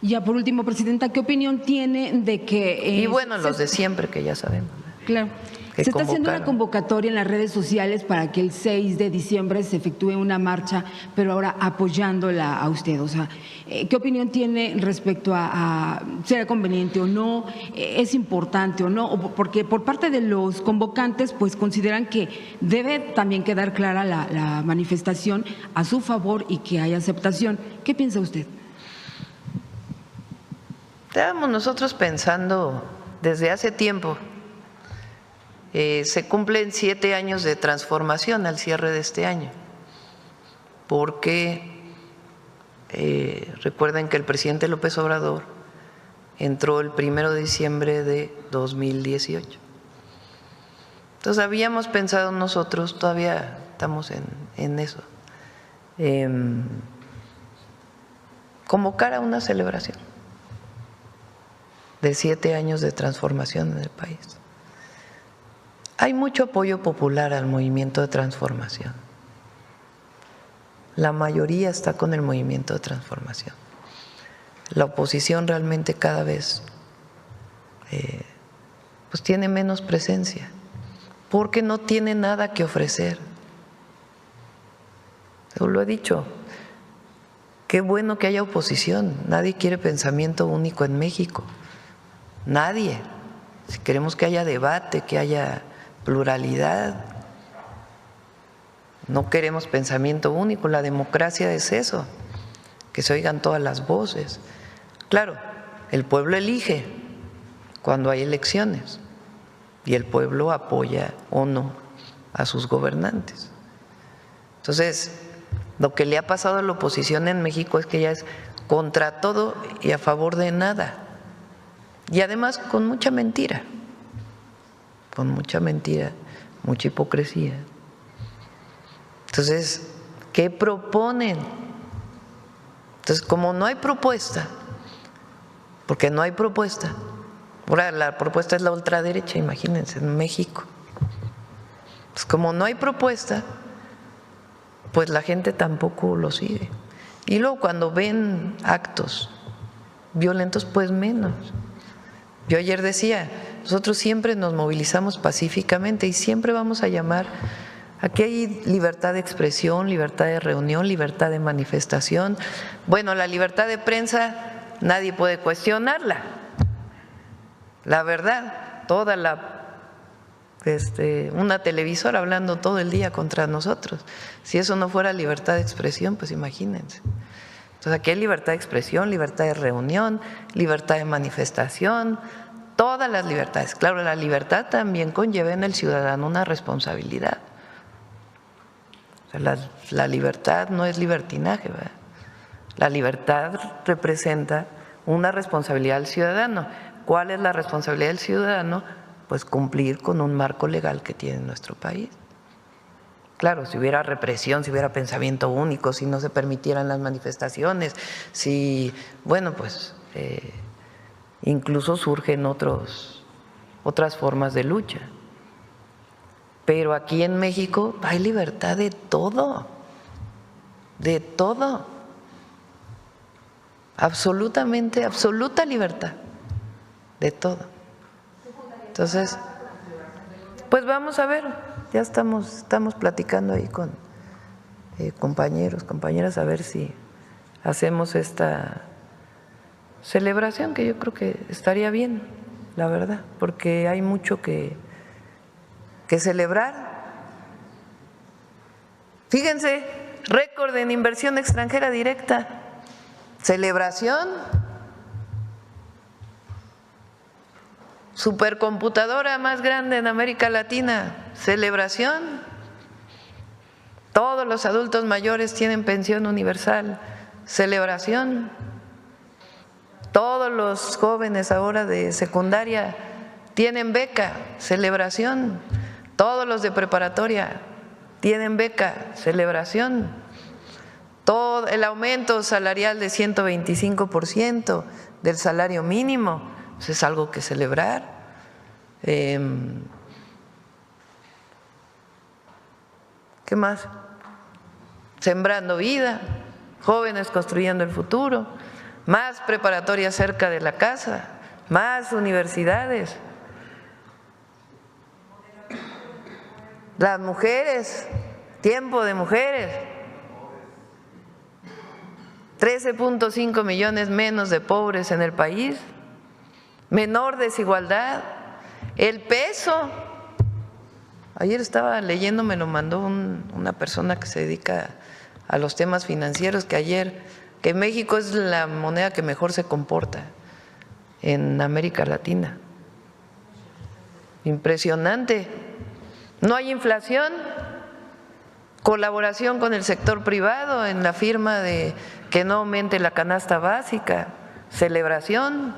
Ya por último, Presidenta, ¿qué opinión tiene de que… y bueno, los de siempre que ya sabemos. Claro. Que Se está haciendo una convocaron. convocatoria en las redes sociales para que el 6 de diciembre se efectúe una marcha, pero ahora apoyándola a usted. O sea, ¿qué opinión tiene respecto a será conveniente o no? ¿Es importante o no? Porque por parte de los convocantes, pues consideran que debe también quedar clara la manifestación a su favor y que haya aceptación. ¿Qué piensa usted? Estábamos nosotros pensando desde hace tiempo. Se cumplen 7 años de transformación al cierre de este año, porque recuerden que el presidente López Obrador entró el 1 de diciembre de 2018. Entonces habíamos pensado nosotros, todavía estamos en eso, convocar a una celebración de 7 años de transformación en el país. Hay mucho apoyo popular al movimiento de transformación. La mayoría está con el movimiento de transformación. La oposición realmente cada vez pues tiene menos presencia, porque no tiene nada que ofrecer. Yo lo he dicho, qué bueno que haya oposición. Nadie quiere pensamiento único en México. Nadie. Si queremos que haya debate, que haya pluralidad. No queremos pensamiento único, la democracia es eso, que se oigan todas las voces. Claro, el pueblo elige cuando hay elecciones y el pueblo apoya o no a sus gobernantes. Entonces, lo que le ha pasado a la oposición en México es que ya es contra todo y a favor de nada. Y además con mucha mentira, mucha hipocresía. Entonces, ¿qué proponen? Entonces, como no hay propuesta, porque no hay propuesta, ahora la propuesta es la ultraderecha, imagínense, en México. Pues como no hay propuesta, pues la gente tampoco lo sigue. Y luego cuando ven actos violentos, pues menos. Yo ayer decía, nosotros siempre nos movilizamos pacíficamente y siempre vamos a llamar, aquí hay libertad de expresión, libertad de reunión, libertad de manifestación. Bueno, la libertad de prensa nadie puede cuestionarla. La verdad, una televisora hablando todo el día contra nosotros. Si eso no fuera libertad de expresión, pues imagínense. Entonces aquí hay libertad de expresión, libertad de reunión, libertad de manifestación, todas las libertades. Claro, la libertad también conlleva en el ciudadano una responsabilidad. O sea, la libertad no es libertinaje, ¿verdad? La libertad representa una responsabilidad del ciudadano. ¿Cuál es la responsabilidad del ciudadano? Pues cumplir con un marco legal que tiene nuestro país. Claro, si hubiera represión, si hubiera pensamiento único, si no se permitieran las manifestaciones, si, bueno, pues incluso surgen otras formas de lucha. Pero aquí en México hay libertad de todo, absolutamente, absoluta libertad, de todo. Entonces, pues vamos a ver, ya estamos platicando ahí con compañeros, compañeras, a ver si hacemos esta celebración, que yo creo que estaría bien, la verdad, porque hay mucho que celebrar. Fíjense, récord en inversión extranjera directa, celebración. Supercomputadora más grande en América Latina, celebración. Todos los adultos mayores tienen pensión universal, celebración. Todos los jóvenes ahora de secundaria tienen beca, celebración. Todos los de preparatoria tienen beca, celebración. Todo el aumento salarial de 125% del salario mínimo, pues es algo que celebrar. ¿Qué más? Sembrando vida, jóvenes construyendo el futuro. más preparatorias cerca de la casa, más universidades. Las mujeres, tiempo de mujeres, 13.5 millones menos de pobres en el país, menor desigualdad, el peso. Ayer estaba leyendo, me lo mandó una persona que se dedica a los temas financieros, que México es la moneda que mejor se comporta en América Latina. Impresionante. No hay inflación, colaboración con el sector privado en la firma de que no aumente la canasta básica, celebración,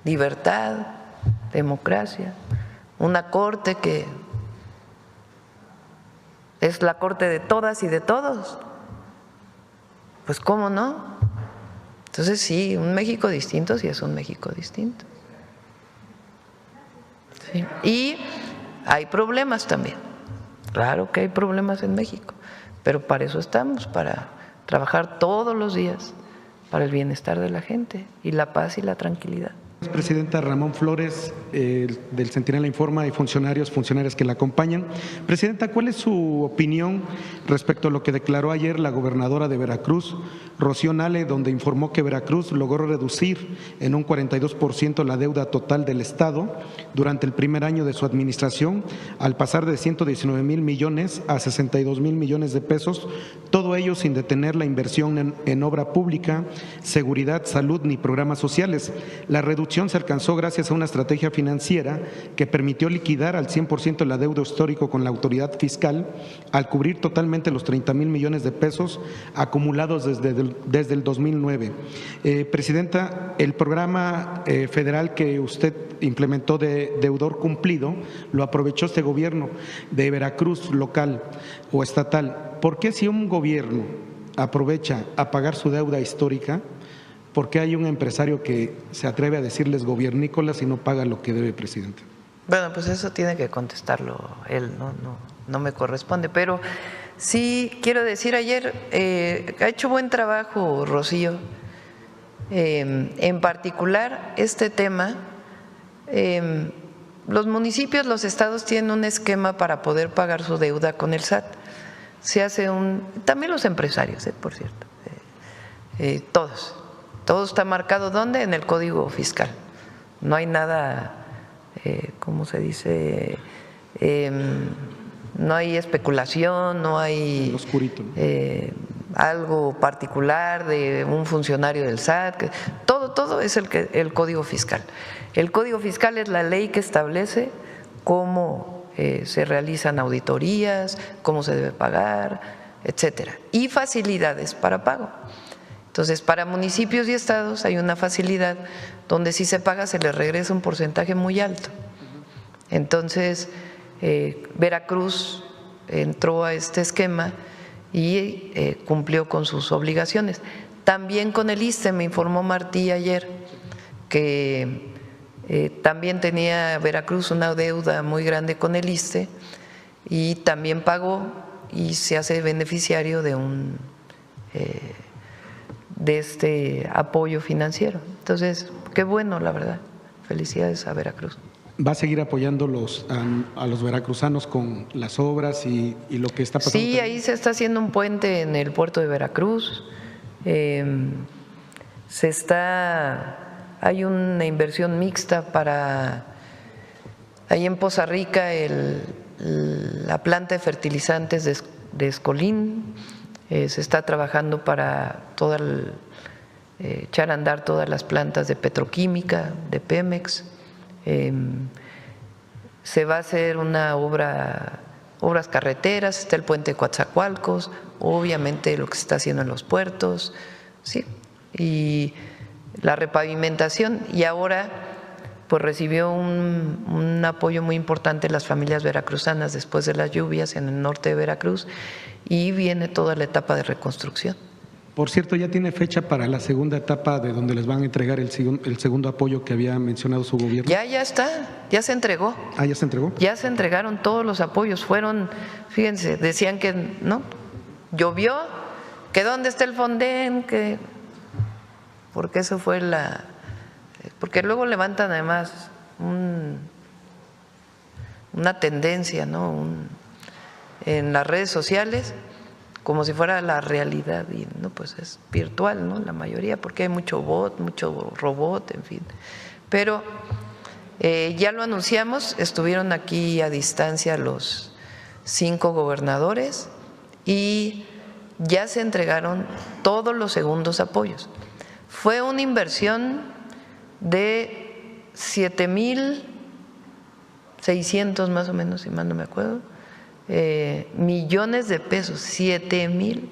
libertad, democracia, una corte que es la corte de todas y de todos. Pues ¿cómo no? Entonces sí, un México distinto sí es un México distinto. Sí. Y hay problemas también, claro que hay problemas en México, pero para eso estamos, para trabajar todos los días para el bienestar de la gente y la paz y la tranquilidad. Presidenta, Ramón Flores, del Centinela Informa, y funcionarias que la acompañan. Presidenta, ¿cuál es su opinión respecto a lo que declaró ayer la gobernadora de Veracruz, Rocío Nale, donde informó que Veracruz logró reducir en un 42% la deuda total del Estado durante el primer año de su administración, al pasar de 119,000 millones a 62,000 millones de pesos, todo ello sin detener la inversión en obra pública, seguridad, salud ni programas sociales? La reducción se alcanzó gracias a una estrategia financiera que permitió liquidar al 100% la deuda histórico con la autoridad fiscal, al cubrir totalmente los 30,000 millones de pesos acumulados desde el 2009. Presidenta, el programa federal que usted implementó de deudor cumplido lo aprovechó este gobierno de Veracruz local o estatal. ¿Por qué si un gobierno aprovecha a pagar su deuda histórica, por qué hay un empresario que se atreve a decirles gobiernícolas y no paga lo que debe, presidente? Bueno, pues eso tiene que contestarlo él, no me corresponde, pero sí quiero decir, ayer ha hecho buen trabajo Rocío, en particular este tema. Los municipios, los estados tienen un esquema para poder pagar su deuda con el SAT. Se hace también los empresarios, por cierto, todos. Todo está marcado, ¿dónde? En el Código Fiscal. No hay nada, ¿cómo se dice? No hay especulación, no hay algo particular de un funcionario del SAT. Todo es el Código Fiscal. El Código Fiscal es la ley que establece cómo se realizan auditorías, cómo se debe pagar, etcétera, y facilidades para pago. Entonces, para municipios y estados hay una facilidad donde si se paga se les regresa un porcentaje muy alto. Entonces, Veracruz entró a este esquema y cumplió con sus obligaciones. También con el ISSSTE, me informó Martí ayer, que también tenía Veracruz una deuda muy grande con el ISSSTE y también pagó y se hace beneficiario de este apoyo financiero. Entonces, qué bueno, la verdad. Felicidades a Veracruz. ¿Va a seguir apoyando a los veracruzanos con las obras y lo que está pasando? Sí, ahí se está haciendo un puente en el puerto de Veracruz. Hay una inversión mixta para, ahí en Poza Rica, la planta de fertilizantes de Escolín. Se está trabajando para echar a andar todas las plantas de petroquímica, de Pemex. Se va a hacer obras carreteras, está el puente de Coatzacoalcos, obviamente lo que se está haciendo en los puertos, sí, y la repavimentación. Y ahora pues recibió un apoyo muy importante las familias veracruzanas después de las lluvias en el norte de Veracruz, y viene toda la etapa de reconstrucción. Por cierto, ¿ya tiene fecha para la segunda etapa de donde les van a entregar el segundo apoyo que había mencionado su gobierno? Ya está, ya se entregó. ¿Ah, ya se entregó? Ya se entregaron todos los apoyos, fíjense, decían que no, llovió ¿Que dónde está el Fonden? Porque eso fue porque luego levantan además una tendencia, ¿no? En las redes sociales, como si fuera la realidad, y no, pues es virtual, ¿no? La mayoría, porque hay mucho bot, mucho robot, en fin. Pero ya lo anunciamos, estuvieron aquí a distancia los 5 gobernadores y ya se entregaron todos los segundos apoyos. Fue una inversión de 7,600 más o menos, si mal no me acuerdo, millones de pesos, 7,000,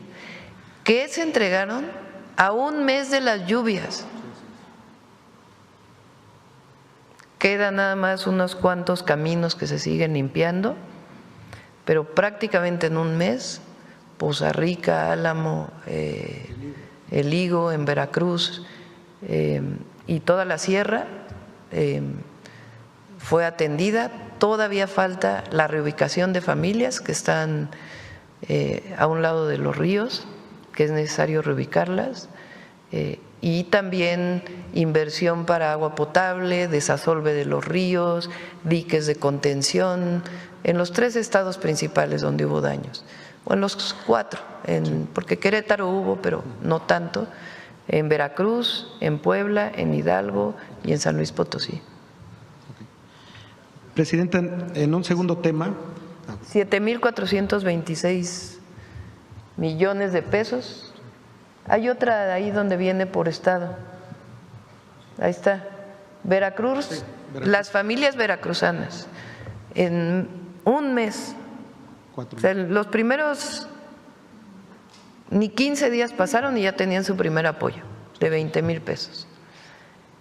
que se entregaron a un mes de las lluvias. Quedan nada más unos cuantos caminos que se siguen limpiando, pero prácticamente en un mes, Poza Rica, Álamo, El Higo en Veracruz y toda la sierra fue atendida. Todavía falta la reubicación de familias que están a un lado de los ríos, que es necesario reubicarlas, y también inversión para agua potable, desasolve de los ríos, diques de contención, en los 3 estados principales donde hubo daños, o en los 4, porque Querétaro hubo, pero no tanto, en Veracruz, en Puebla, en Hidalgo y en San Luis Potosí. Presidenta, en un segundo tema. 7,426 millones de pesos. Hay otra ahí donde viene por estado. Ahí está. Veracruz, sí, Veracruz. Las familias veracruzanas, en un mes, o sea, los primeros ni 15 días pasaron y ya tenían su primer apoyo de 20,000 pesos.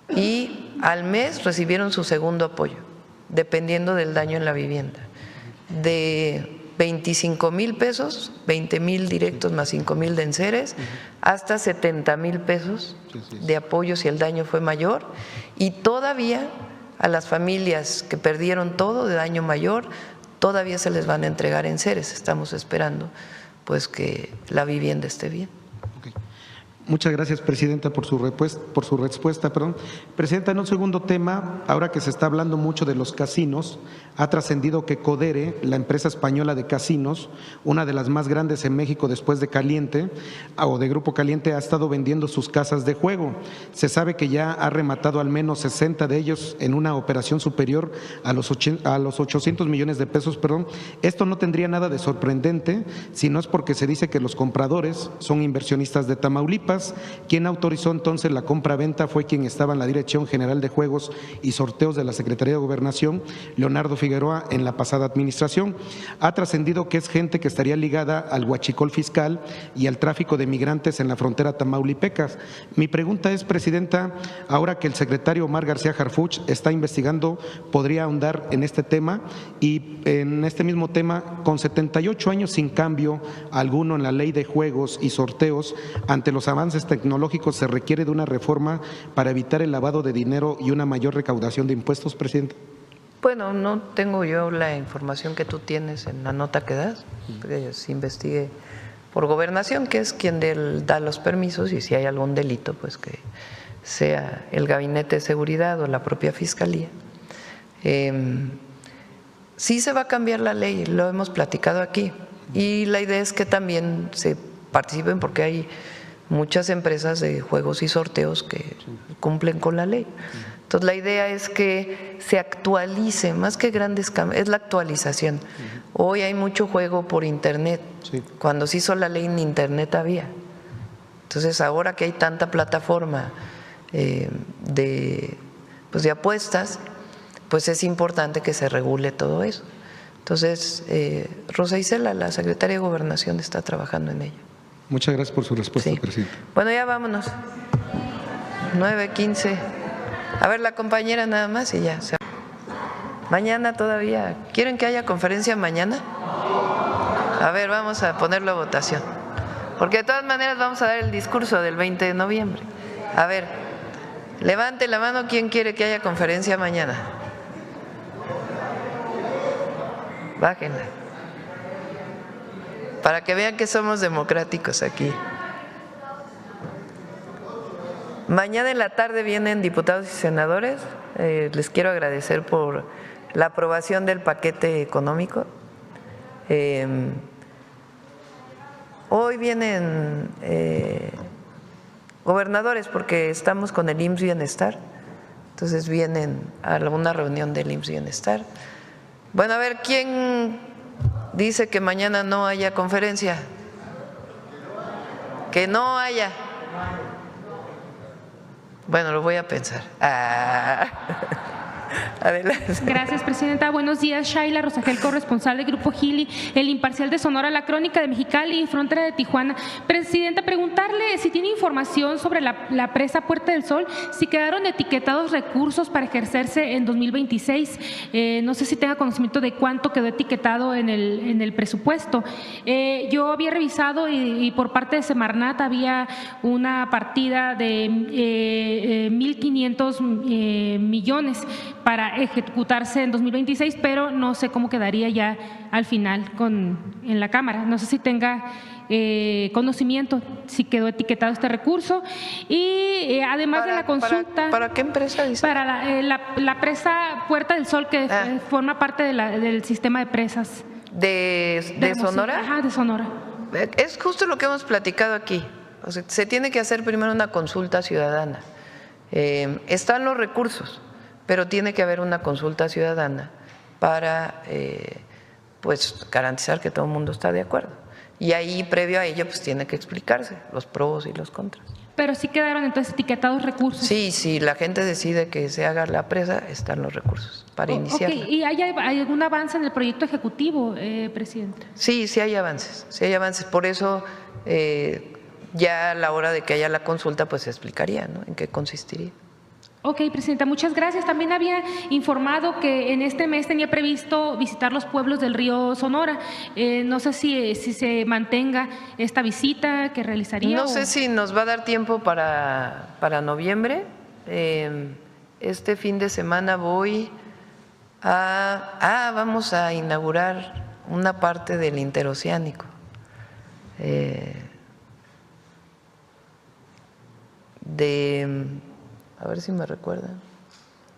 Y al mes recibieron su segundo apoyo, dependiendo del daño en la vivienda, de 25,000 pesos, 20,000 directos más 5,000 de enseres, hasta 70,000 pesos de apoyo si el daño fue mayor, y todavía a las familias que perdieron todo de daño mayor, todavía se les van a entregar enseres. Estamos esperando pues que la vivienda esté bien. Okay. Muchas gracias, Presidenta, por su respuesta. Presidenta, en un segundo tema, ahora que se está hablando mucho de los casinos, ha trascendido que Codere, la empresa española de casinos, una de las más grandes en México después de Caliente, o de Grupo Caliente, ha estado vendiendo sus casas de juego. Se sabe que ya ha rematado al menos 60 de ellos en una operación superior a los 800 millones de pesos. Esto no tendría nada de sorprendente, si no es porque se dice que los compradores son inversionistas de Tamaulipas. Quien autorizó entonces la compra-venta fue quien estaba en la Dirección General de Juegos y Sorteos de la Secretaría de Gobernación, Leonardo Figueroa, en la pasada administración. Ha trascendido que es gente que estaría ligada al huachicol fiscal y al tráfico de migrantes en la frontera tamaulipecas. Mi pregunta es, Presidenta, ahora que el secretario Omar García Harfuch está investigando, ¿podría ahondar en este tema? Y en este mismo tema, con 78 años sin cambio alguno en la ley de juegos y sorteos, ante los avances tecnológicos, ¿se requiere de una reforma para evitar el lavado de dinero y una mayor recaudación de impuestos, Presidenta? Bueno, no tengo yo la información que tú tienes en la nota que das, se investigue por Gobernación, que es quien da los permisos, y si hay algún delito, pues que sea el Gabinete de Seguridad o la propia Fiscalía. Sí se va a cambiar la ley, lo hemos platicado aquí, y la idea es que también se participen, porque hay muchas empresas de juegos y sorteos que cumplen con la ley. Entonces la idea es que se actualice, más que grandes cambios, es la actualización. Hoy hay mucho juego por internet, cuando se hizo la ley ni internet había. Entonces ahora que hay tanta plataforma de apuestas, pues es importante que se regule todo eso. Entonces Rosa Isela, la secretaria de Gobernación, está trabajando en ello. Muchas gracias por su respuesta, Presidenta. Bueno, ya vámonos. 9:15. A ver, la compañera nada más y ya. Mañana todavía. ¿Quieren que haya conferencia mañana? A ver, vamos a ponerlo a votación. Porque de todas maneras vamos a dar el discurso del 20 de noviembre. A ver, levante la mano quien quiere que haya conferencia mañana. Bájenla. Para que vean que somos democráticos aquí. Mañana en la tarde vienen diputados y senadores. Les quiero agradecer por la aprobación del paquete económico. Hoy vienen gobernadores porque estamos con el IMSS Bienestar. Entonces vienen a alguna reunión del IMSS Bienestar. Bueno, a ver, ¿quién dice que mañana no haya conferencia? Que no haya. Bueno, lo voy a pensar. Adelante. Gracias, presidenta. Buenos días, Shaila Rosagel, corresponsal del Grupo Gili, El Imparcial de Sonora, La Crónica de Mexicali y Frontera de Tijuana. Presidenta, preguntarle si tiene información sobre la presa Puerta del Sol, si quedaron etiquetados recursos para ejercerse en 2026. No sé si tenga conocimiento de cuánto quedó etiquetado en el presupuesto. Yo había revisado y por parte de Semarnat había una partida de 1.500 millones para ejecutarse en 2026, pero no sé cómo quedaría ya al final en la Cámara. No sé si tenga conocimiento si quedó etiquetado este recurso. Y además de la consulta… ¿Para qué empresa dice? Para la presa Puerta del Sol, que forma parte del sistema de presas. ¿De Sonora? Ajá, de Sonora. Es justo lo que hemos platicado aquí. O sea, se tiene que hacer primero una consulta ciudadana. Están los recursos, pero tiene que haber una consulta ciudadana para pues garantizar que todo el mundo está de acuerdo. Y ahí, previo a ello, pues tiene que explicarse los pros y los contras. Pero sí quedaron entonces etiquetados recursos. Sí, si la gente decide que se haga la presa, están los recursos para iniciarla. ¿Y hay algún avance en el proyecto ejecutivo, presidenta? Sí, sí hay avances, sí hay avances. Por eso ya a la hora de que haya la consulta, pues se explicaría, ¿no?, en qué consistiría. Ok, presidenta, muchas gracias. También había informado que en este mes tenía previsto visitar los pueblos del río Sonora. No sé si se mantenga esta visita que realizaría. No sé si nos va a dar tiempo para noviembre. Este fin de semana vamos a inaugurar una parte del interoceánico. A ver si me recuerdan.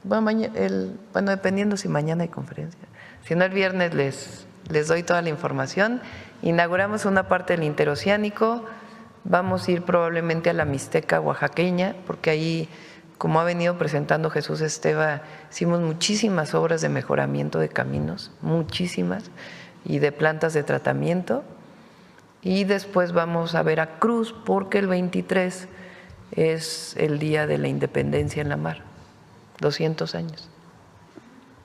Bueno, dependiendo si mañana hay conferencia. Si no, el viernes les doy toda la información. Inauguramos una parte del interoceánico. Vamos a ir probablemente a la Mixteca oaxaqueña, porque ahí, como ha venido presentando Jesús Esteva, hicimos muchísimas obras de mejoramiento de caminos, muchísimas, y de plantas de tratamiento. Y después vamos a Veracruz, porque el 23 es el Día de la Independencia en la Mar, 200 años.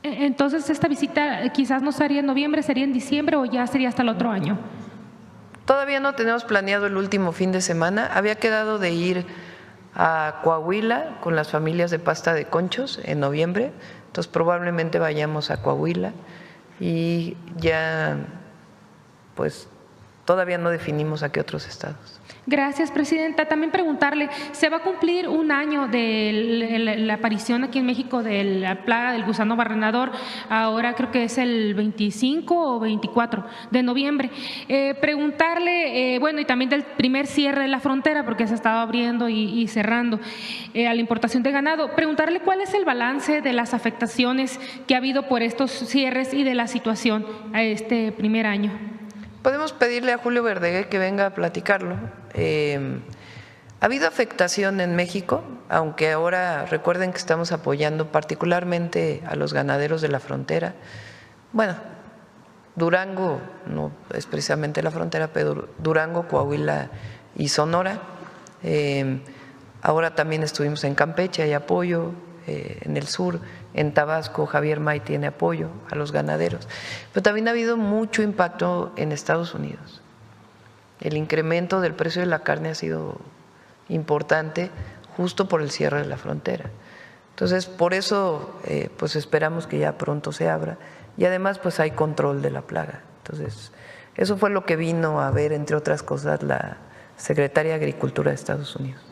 Entonces, esta visita quizás no sería en noviembre, sería en diciembre o ya sería hasta el otro año. Todavía no tenemos planeado el último fin de semana. Había quedado de ir a Coahuila con las familias de Pasta de Conchos en noviembre, entonces probablemente vayamos a Coahuila y ya pues todavía no definimos a qué otros estados. Gracias, presidenta. También preguntarle, se va a cumplir un año de la aparición aquí en México de la plaga del gusano barrenador, ahora creo que es el 25 o 24 de noviembre. Preguntarle, bueno, y también del primer cierre de la frontera, porque se ha estado abriendo y cerrando a la importación de ganado. Preguntarle cuál es el balance de las afectaciones que ha habido por estos cierres y de la situación a este primer año. Podemos pedirle a Julio Verdeguer que venga a platicarlo. Ha habido afectación en México, aunque ahora recuerden que estamos apoyando particularmente a los ganaderos de la frontera. Bueno, Durango no es precisamente la frontera, pero Durango, Coahuila y Sonora. Ahora también estuvimos en Campeche, hay apoyo, en el sur, en Tabasco, Javier May tiene apoyo a los ganaderos. Pero también ha habido mucho impacto en Estados Unidos. El incremento del precio de la carne ha sido importante justo por el cierre de la frontera. Entonces, por eso, pues esperamos que ya pronto se abra y además pues hay control de la plaga. Entonces, eso fue lo que vino a ver, entre otras cosas, la secretaria de Agricultura de Estados Unidos.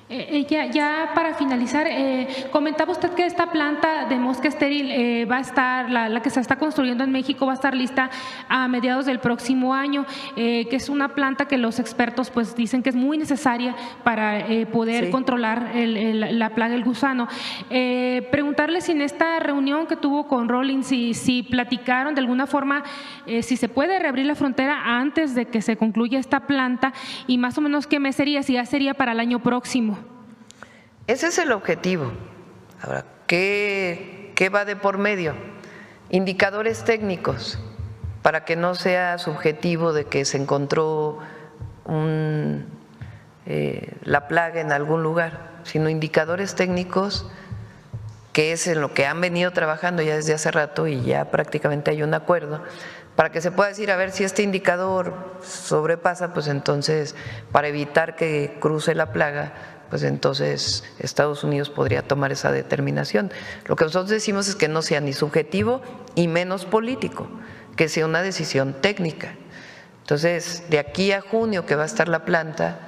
Ya para finalizar, comentaba usted que esta planta de mosca estéril va a estar, la que se está construyendo en México va a estar lista a mediados del próximo año, que es una planta que los expertos pues dicen que es muy necesaria para poder controlar la plaga del gusano. Preguntarle si en esta reunión que tuvo con Rawlings, si platicaron de alguna forma, si se puede reabrir la frontera antes de que se concluya esta planta y más o menos qué mes sería, si ya sería para el año próximo. Ese es el objetivo. Ahora, ¿qué va de por medio? Indicadores técnicos, para que no sea subjetivo de que se encontró la plaga en algún lugar, sino indicadores técnicos, que es en lo que han venido trabajando ya desde hace rato y ya prácticamente hay un acuerdo, para que se pueda decir, a ver, si este indicador sobrepasa, pues entonces, para evitar que cruce la plaga, pues entonces Estados Unidos podría tomar esa determinación. Lo que nosotros decimos es que no sea ni subjetivo y menos político, que sea una decisión técnica. Entonces, de aquí a junio que va a estar la planta,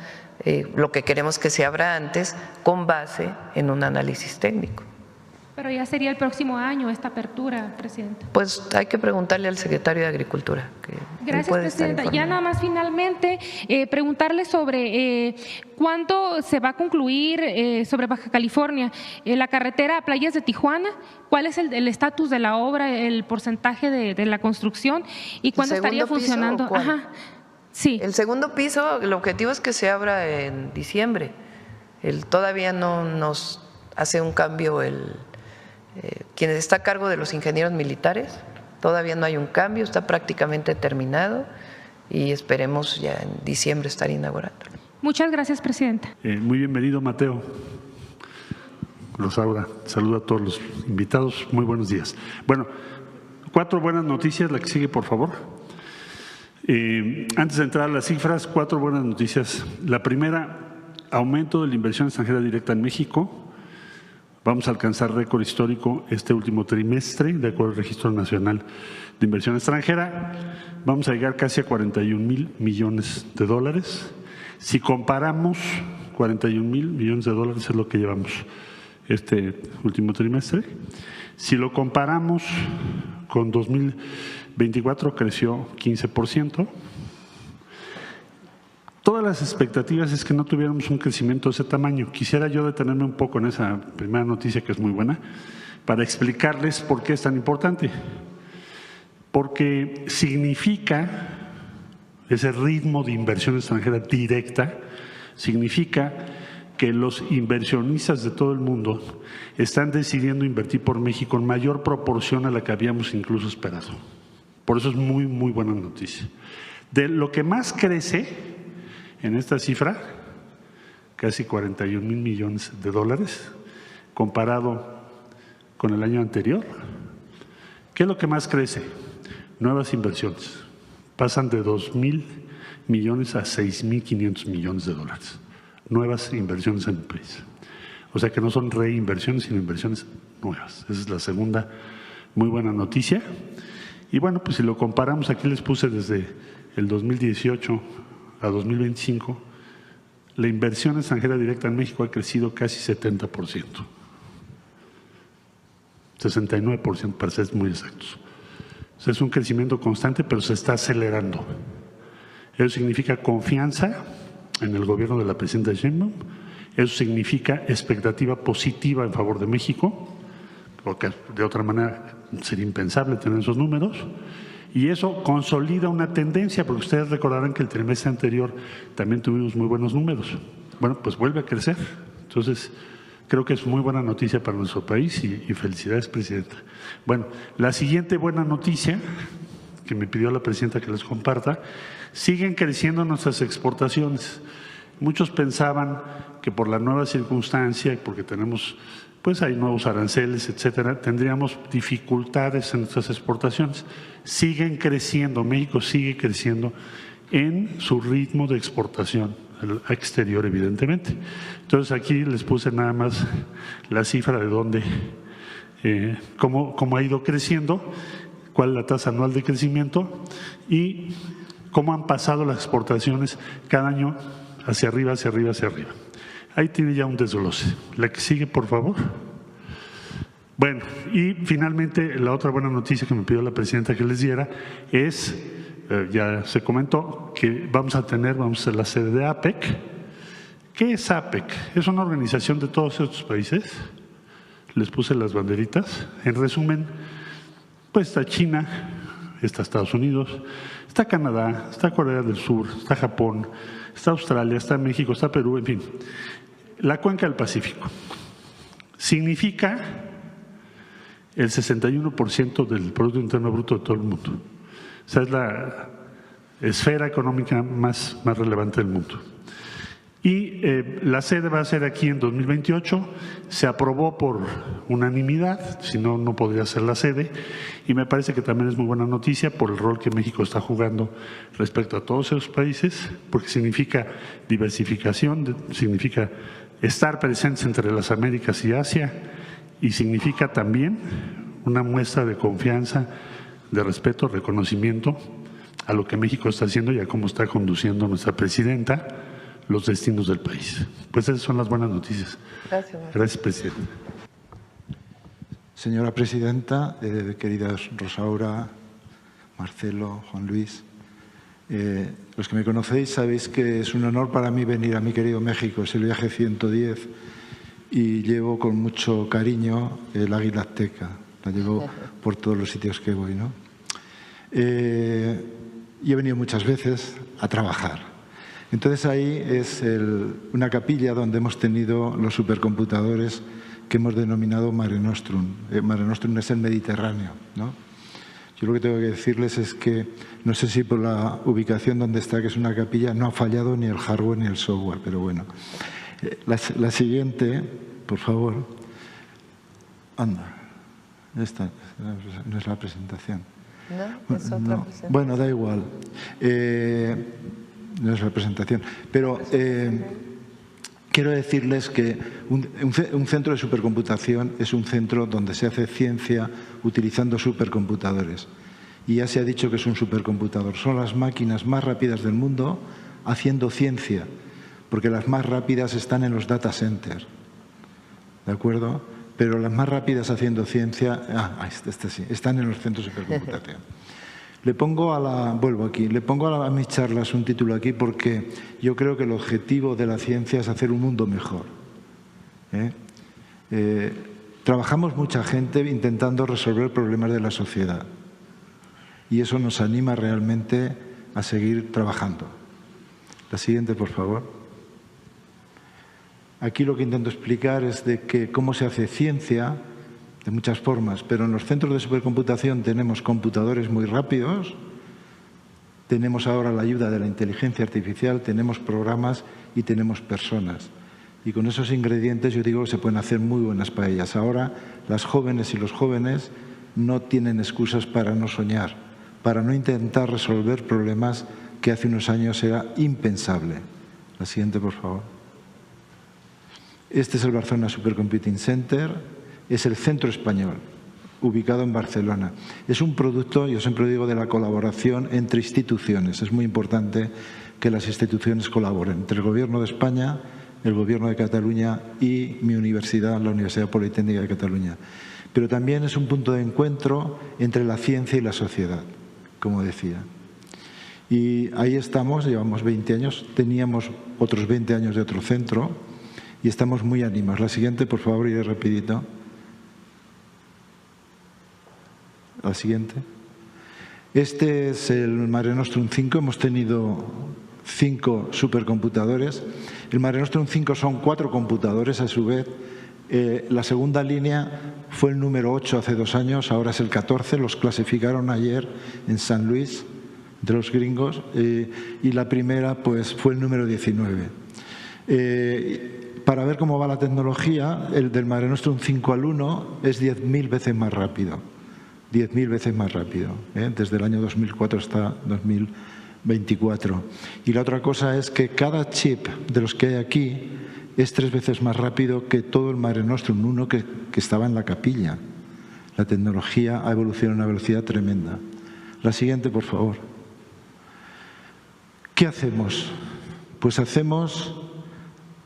lo que queremos que se abra antes con base en un análisis técnico. Pero ya sería el próximo año esta apertura, Presidenta. Pues hay que preguntarle al secretario de Agricultura. Gracias, Presidenta. Ya nada más finalmente preguntarle sobre cuándo se va a concluir sobre Baja California la carretera a Playas de Tijuana, cuál es el estatus de la obra, el porcentaje de la construcción y cuándo estaría funcionando. Ajá. Sí. El segundo piso, el objetivo es que se abra en diciembre. Todavía no nos hace un cambio quien está a cargo de los ingenieros militares, todavía no hay un cambio, está prácticamente terminado y esperemos ya en diciembre estar inaugurando. Muchas gracias, Presidenta. Muy bienvenido, Mateo. Rosaura, saludo a todos los invitados, muy buenos días. Bueno, 4 buenas noticias, la que sigue, por favor. Antes de entrar a las cifras, 4 buenas noticias. La primera, aumento de la inversión extranjera directa en México. Vamos a alcanzar récord histórico este último trimestre, de acuerdo al Registro Nacional de Inversión Extranjera. Vamos a llegar casi a 41,000 millones de dólares. Si comparamos, 41,000 millones de dólares es lo que llevamos este último trimestre. Si lo comparamos con 2024, creció 15%. Todas las expectativas es que no tuviéramos un crecimiento de ese tamaño. Quisiera yo detenerme un poco en esa primera noticia, que es muy buena, para explicarles por qué es tan importante. Porque significa, ese ritmo de inversión extranjera directa, significa que los inversionistas de todo el mundo están decidiendo invertir por México en mayor proporción a la que habíamos incluso esperado. Por eso es muy, muy buena noticia. De lo que más crece en esta cifra, casi 41,000 millones de dólares, comparado con el año anterior, ¿qué es lo que más crece? Nuevas inversiones. Pasan de 2,000 millones a 6,500 millones de dólares. Nuevas inversiones en el país. O sea que no son reinversiones, sino inversiones nuevas. Esa es la segunda muy buena noticia. Y bueno, pues si lo comparamos, aquí les puse desde el 2018 a 2025, la inversión extranjera directa en México ha crecido casi 70%. 69% para ser muy exactos. O sea, es un crecimiento constante, pero se está acelerando. Eso significa confianza en el gobierno de la presidenta Sheinbaum, eso significa expectativa positiva en favor de México, porque de otra manera sería impensable tener esos números, y eso consolida una tendencia, porque ustedes recordarán que el trimestre anterior también tuvimos muy buenos números. Bueno, pues vuelve a crecer. Entonces, creo que es muy buena noticia para nuestro país y felicidades, Presidenta. Bueno, la siguiente buena noticia que me pidió la Presidenta que les comparta, siguen creciendo nuestras exportaciones. Muchos pensaban que por la nueva circunstancia, porque tenemos, pues hay nuevos aranceles, etcétera, tendríamos dificultades en nuestras exportaciones. Siguen creciendo, México sigue creciendo en su ritmo de exportación al exterior, evidentemente. Entonces aquí les puse nada más la cifra de dónde, cómo ha ido creciendo, cuál es la tasa anual de crecimiento y cómo han pasado las exportaciones cada año hacia arriba, hacia arriba, hacia arriba. Ahí tiene ya un desglose. La que sigue, por favor. Bueno, y finalmente la otra buena noticia que me pidió la presidenta que les diera es, ya se comentó, que vamos a ser la sede de APEC. ¿Qué es APEC? Es una organización de todos estos países. Les puse las banderitas. En resumen, pues está China, está Estados Unidos, está Canadá, está Corea del Sur, está Japón, está Australia, está México, está Perú, en fin. La cuenca del Pacífico. Significa el 61% del Producto Interno Bruto de todo el mundo. O sea, es la esfera económica más relevante del mundo. Y la sede va a ser aquí en 2028, se aprobó por unanimidad, si no, no podría ser la sede, y me parece que también es muy buena noticia por el rol que México está jugando respecto a todos esos países, porque significa diversificación, significa estar presentes entre las Américas y Asia, y significa también una muestra de confianza, de respeto, reconocimiento a lo que México está haciendo y a cómo está conduciendo nuestra presidenta los destinos del país. Pues esas son las buenas noticias. Gracias. Gracias, presidente. Señora presidenta, queridas Rosaura, Marcelo, Juan Luis, los que me conocéis sabéis que es un honor para mí venir a mi querido México. Es el viaje 110 y llevo con mucho cariño el águila azteca. La llevo por todos los sitios que voy, ¿no? Y he venido muchas veces a trabajar. Entonces ahí es una capilla donde hemos tenido los supercomputadores que hemos denominado Mare Nostrum. Mare Nostrum es el Mediterráneo, ¿no? Yo lo que tengo que decirles es que, no sé si por la ubicación donde está, que es una capilla, no ha fallado ni el hardware ni el software, pero bueno. La siguiente, por favor. Anda, esta no es la presentación. No, es otra presentación. Bueno, da igual. No es la presentación, pero quiero decirles que un centro de supercomputación es un centro donde se hace ciencia utilizando supercomputadores. Y ya se ha dicho que es un supercomputador. Son las máquinas más rápidas del mundo haciendo ciencia, porque las más rápidas están en los data centers, ¿de acuerdo? Pero las más rápidas haciendo ciencia, sí, están en los centros de supercomputación. Vuelvo aquí, le pongo a mis charlas un título aquí porque yo creo que el objetivo de la ciencia es hacer un mundo mejor. Trabajamos mucha gente intentando resolver problemas de la sociedad y eso nos anima realmente a seguir trabajando. La siguiente, por favor. Aquí lo que intento explicar es de que cómo se hace ciencia de muchas formas, pero en los centros de supercomputación tenemos computadores muy rápidos, tenemos ahora la ayuda de la inteligencia artificial, tenemos programas y tenemos personas. Y con esos ingredientes yo digo que se pueden hacer muy buenas paellas. Ahora las jóvenes y los jóvenes no tienen excusas para no soñar, para no intentar resolver problemas que hace unos años era impensable. La siguiente, por favor. Este es el Barcelona Supercomputing Center. Es el centro español, ubicado en Barcelona. Es un producto, yo siempre digo, de la colaboración entre instituciones. Es muy importante que las instituciones colaboren, entre el Gobierno de España, el Gobierno de Cataluña y mi universidad, la Universidad Politécnica de Cataluña. Pero también es un punto de encuentro entre la ciencia y la sociedad, como decía. Y ahí estamos, llevamos 20 años, teníamos otros 20 años de otro centro y estamos muy animados. La siguiente, por favor, iré rapidito. La siguiente. Este es el Mare Nostrum 5. Hemos tenido 5 supercomputadores. El Mare Nostrum 5 son 4 computadores a su vez. La segunda línea fue el número 8 hace 2 años, ahora es el 14. Los clasificaron ayer en San Luis, de los gringos. Y la primera pues fue el número 19. Para ver cómo va la tecnología, el del Mare Nostrum 5 al 1 es 10.000 veces más rápido. 10.000 veces más rápido, desde el año 2004 hasta 2024. Y la otra cosa es que cada chip de los que hay aquí es 3 veces más rápido que todo el Mare Nostrum 1 que estaba en la capilla. La tecnología ha evolucionado a una velocidad tremenda. La siguiente, por favor. ¿Qué hacemos? Pues hacemos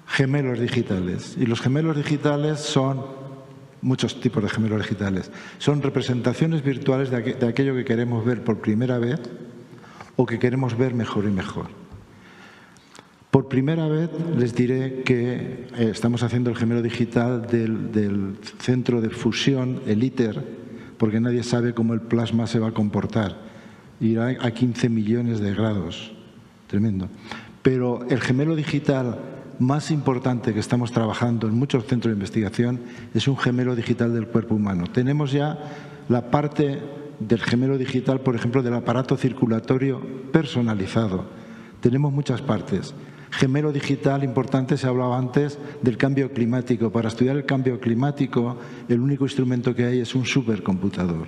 gemelos digitales. Y los gemelos digitales son muchos tipos de gemelos digitales. Son representaciones virtuales de aquello que queremos ver por primera vez o que queremos ver mejor y mejor. Por primera vez les diré que estamos haciendo el gemelo digital del centro de fusión, el ITER, porque nadie sabe cómo el plasma se va a comportar. Irá a 15 millones de grados. Tremendo. Pero el gemelo digital más importante que estamos trabajando en muchos centros de investigación es un gemelo digital del cuerpo humano. Tenemos ya la parte del gemelo digital, por ejemplo, del aparato circulatorio personalizado. Tenemos muchas partes. Gemelo digital importante, se hablaba antes del cambio climático. Para estudiar el cambio climático, el único instrumento que hay es un supercomputador.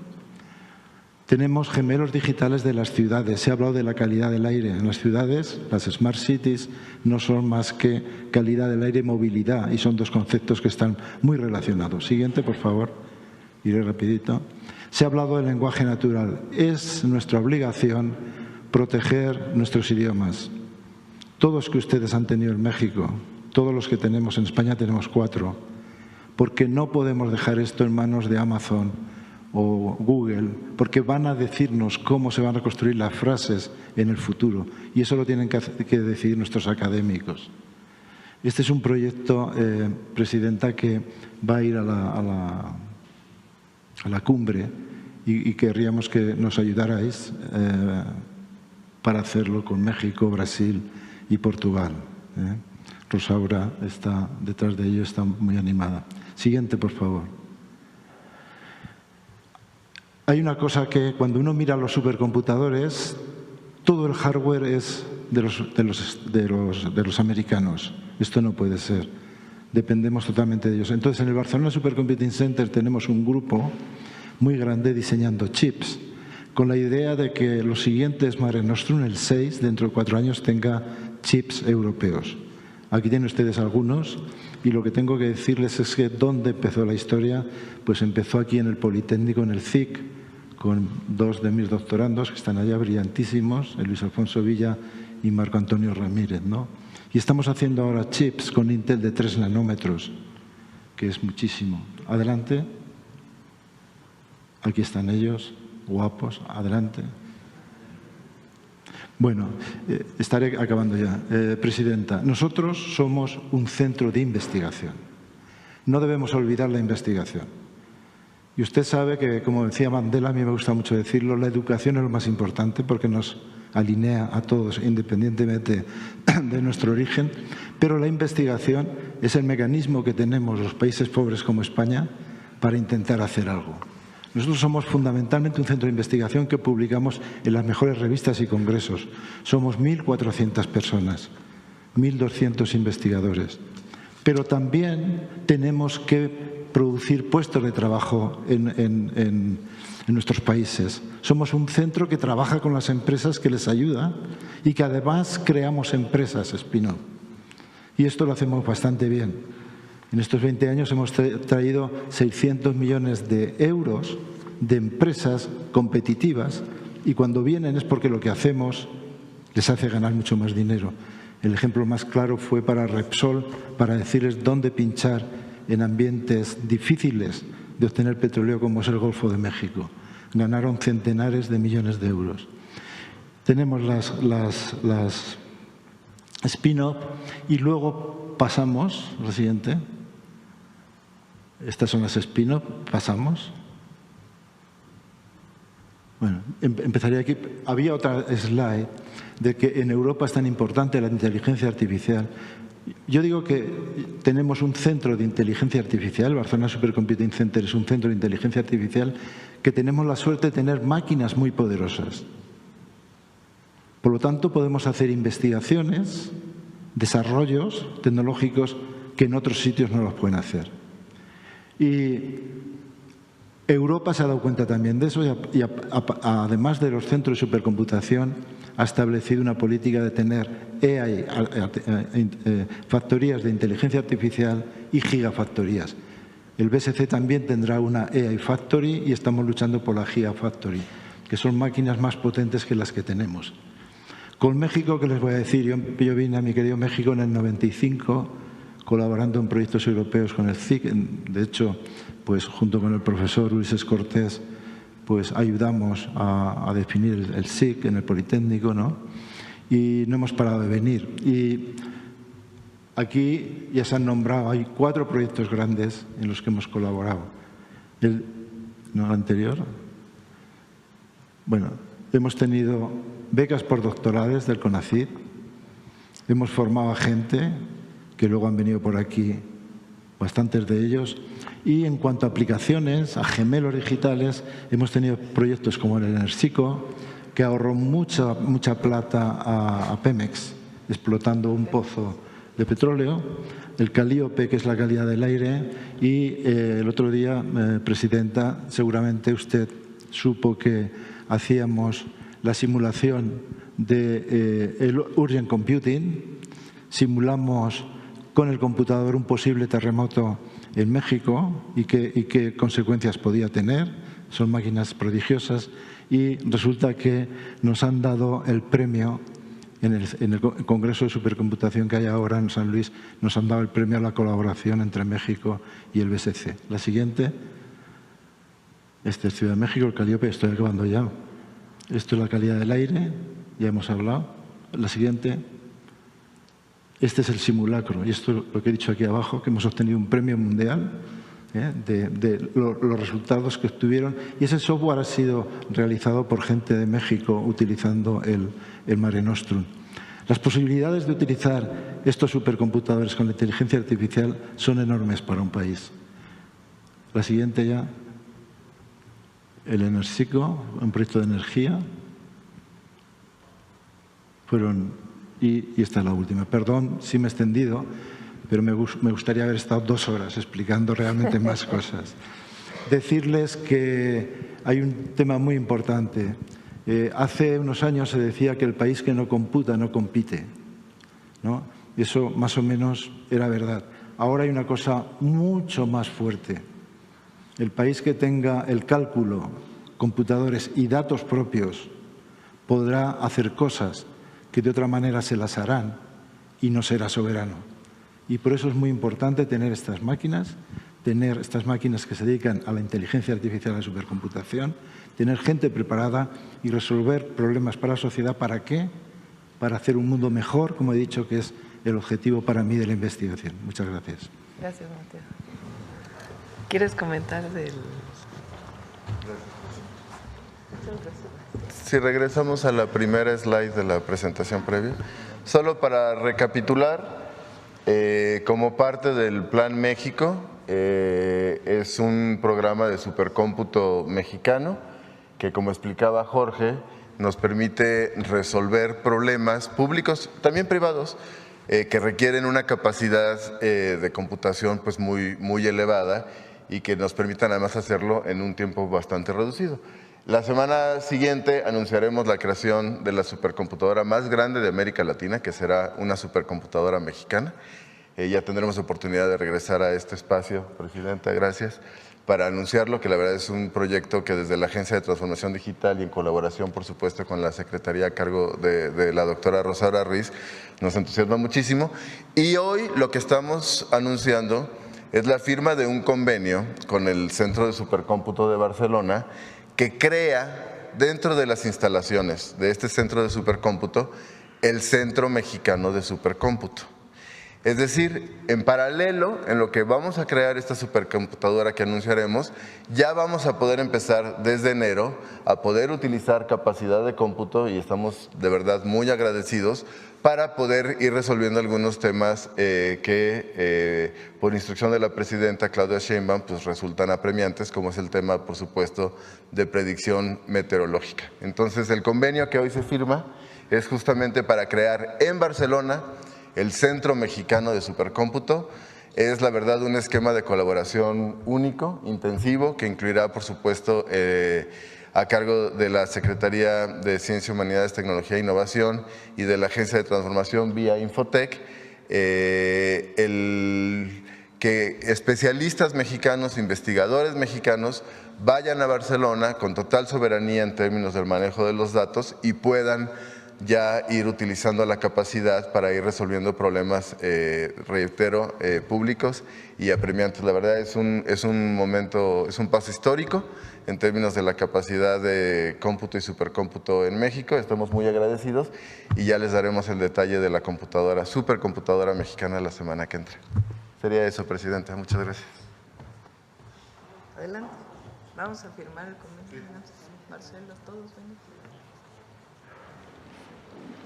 Tenemos gemelos digitales de las ciudades. Se ha hablado de la calidad del aire. En las ciudades, las smart cities, no son más que calidad del aire y movilidad, y son dos conceptos que están muy relacionados. Siguiente, por favor. Iré rapidito. Se ha hablado del lenguaje natural. Es nuestra obligación proteger nuestros idiomas. Todos que ustedes han tenido en México, todos los que tenemos en España, tenemos 4, porque no podemos dejar esto en manos de Amazon o Google, porque van a decirnos cómo se van a construir las frases en el futuro, y eso lo tienen que decidir nuestros académicos. Este es un proyecto, Presidenta, que va a ir a la cumbre y querríamos que nos ayudarais para hacerlo con México, Brasil y Portugal. Rosaura está detrás de ello, está muy animada. Siguiente, por favor. Hay una cosa que cuando uno mira los supercomputadores, todo el hardware es de los americanos. Esto no puede ser. Dependemos totalmente de ellos. Entonces, en el Barcelona Supercomputing Center tenemos un grupo muy grande diseñando chips, con la idea de que los siguientes Mare Nostrum, el 6, dentro de 4 años, tenga chips europeos. Aquí tienen ustedes algunos, y lo que tengo que decirles es que ¿dónde empezó la historia? Pues empezó aquí en el Politécnico, en el CIC, con 2 de mis doctorandos que están allá brillantísimos, Luis Alfonso Villa y Marco Antonio Ramírez, ¿no? Y estamos haciendo ahora chips con Intel de 3 nanómetros, que es muchísimo. Adelante. Aquí están ellos, guapos. Adelante. Bueno, estaré acabando ya. Presidenta, nosotros somos un centro de investigación. No debemos olvidar la investigación. Y usted sabe que, como decía Mandela, a mí me gusta mucho decirlo, la educación es lo más importante porque nos alinea a todos independientemente de nuestro origen, pero la investigación es el mecanismo que tenemos los países pobres como España para intentar hacer algo. Nosotros somos fundamentalmente un centro de investigación que publicamos en las mejores revistas y congresos. Somos 1.400 personas, 1.200 investigadores. Pero también tenemos que producir puestos de trabajo en nuestros países. Somos un centro que trabaja con las empresas, que les ayuda y que además creamos empresas spin-off. Y esto lo hacemos bastante bien. En estos 20 años hemos traído 600 millones de euros de empresas competitivas y cuando vienen es porque lo que hacemos les hace ganar mucho más dinero. El ejemplo más claro fue para Repsol, para decirles dónde pinchar en ambientes difíciles de obtener petróleo como es el Golfo de México. Ganaron centenares de millones de euros. Tenemos las spin-off y luego pasamos, lo siguiente. Estas son las spin-off, pasamos. Bueno, empezaría aquí. Había otra slide de que en Europa es tan importante la inteligencia artificial. Yo digo que tenemos un centro de inteligencia artificial, el Barcelona Supercomputing Center es un centro de inteligencia artificial, que tenemos la suerte de tener máquinas muy poderosas. Por lo tanto, podemos hacer investigaciones, desarrollos tecnológicos que en otros sitios no los pueden hacer. Y Europa se ha dado cuenta también de eso y además de los centros de supercomputación ha establecido una política de tener AI, factorías de inteligencia artificial y gigafactorías. El BSC también tendrá una AI Factory y estamos luchando por la Gigafactory, que son máquinas más potentes que las que tenemos. Con México, ¿qué les voy a decir? Yo vine a mi querido México en el 95 colaborando en proyectos europeos con el CIC. De hecho, pues junto con el profesor Ulises Cortés, pues ayudamos a definir el SIC en el Politécnico, ¿no? Y no hemos parado de venir. Y aquí ya se han nombrado, hay 4 proyectos grandes en los que hemos colaborado. El anterior. Bueno, hemos tenido becas postdoctorales del CONACYT, hemos formado a gente que luego han venido por aquí, bastantes de ellos, y en cuanto a aplicaciones, a gemelos digitales, hemos tenido proyectos como el Enersico, que ahorró mucha plata a Pemex, explotando un pozo de petróleo, el Calíope, que es la calidad del aire, y el otro día, Presidenta, seguramente usted supo que hacíamos la simulación del Urgent Computing, simulamos con el computador un posible terremoto en México y qué consecuencias podía tener. Son máquinas prodigiosas y resulta que nos han dado el premio en el Congreso de Supercomputación que hay ahora en San Luis, nos han dado el premio a la colaboración entre México y el BSC. La siguiente, este es Ciudad de México, el Calíope, estoy acabando ya. Esto es la calidad del aire, ya hemos hablado. La siguiente, este es el simulacro, y esto es lo que he dicho aquí abajo, que hemos obtenido un premio mundial de los resultados que obtuvieron, y ese software ha sido realizado por gente de México utilizando el Mare Nostrum. Las posibilidades de utilizar estos supercomputadores con la inteligencia artificial son enormes para un país. La siguiente ya, el Enersico, un proyecto de energía. Y esta es la última. Perdón si me he extendido, pero me gustaría haber estado 2 horas explicando realmente más cosas. Decirles que hay un tema muy importante. Hace unos años se decía que el país que no computa no compite, ¿no? Y eso más o menos era verdad. Ahora hay una cosa mucho más fuerte. El país que tenga el cálculo, computadores y datos propios podrá hacer cosas que de otra manera se las harán y no será soberano. Y por eso es muy importante tener estas máquinas que se dedican a la inteligencia artificial y a la supercomputación, tener gente preparada y resolver problemas para la sociedad. ¿Para qué? Para hacer un mundo mejor, como he dicho, que es el objetivo para mí de la investigación. Muchas gracias. Gracias, Mateo. ¿Quieres comentar del...? Si regresamos a la primera slide de la presentación previa, solo para recapitular, como parte del Plan México, es un programa de supercómputo mexicano que, como explicaba Jorge, nos permite resolver problemas públicos, también privados, que requieren una capacidad de computación pues muy elevada y que nos permitan además hacerlo en un tiempo bastante reducido. La semana siguiente anunciaremos la creación de la supercomputadora más grande de América Latina, que será una supercomputadora mexicana. Ya tendremos oportunidad de regresar a este espacio, Presidenta, gracias, para anunciarlo, que la verdad es un proyecto que desde la Agencia de Transformación Digital y en colaboración, por supuesto, con la Secretaría a cargo de la doctora Rosaura Ruiz, nos entusiasma muchísimo. Y hoy lo que estamos anunciando es la firma de un convenio con el Centro de Supercómputo de Barcelona, que crea dentro de las instalaciones de este centro de supercómputo el Centro Mexicano de Supercómputo. Es decir, en paralelo, en lo que vamos a crear esta supercomputadora que anunciaremos, ya vamos a poder empezar desde enero a poder utilizar capacidad de cómputo, y estamos de verdad muy agradecidos, para poder ir resolviendo algunos temas que por instrucción de la Presidenta Claudia Sheinbaum pues resultan apremiantes, como es el tema, por supuesto, de predicción meteorológica. Entonces, el convenio que hoy se firma es justamente para crear en Barcelona el Centro Mexicano de Supercómputo. Es, la verdad, un esquema de colaboración único, intensivo, que incluirá, por supuesto, a cargo de la Secretaría de Ciencia, Humanidades, Tecnología e Innovación y de la Agencia de Transformación vía Infotec, que especialistas mexicanos, investigadores mexicanos, vayan a Barcelona con total soberanía en términos del manejo de los datos y puedan ya ir utilizando la capacidad para ir resolviendo problemas, reitero, públicos y apremiantes. La verdad es un momento, es un paso histórico en términos de la capacidad de cómputo y supercómputo en México. Estamos muy agradecidos y ya les daremos el detalle de la computadora, supercomputadora mexicana la semana que entra. Sería eso, Presidenta. Muchas gracias. Adelante. Vamos a firmar el convenio. Marcelo, todos vengan.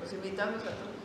Los invitamos a todos.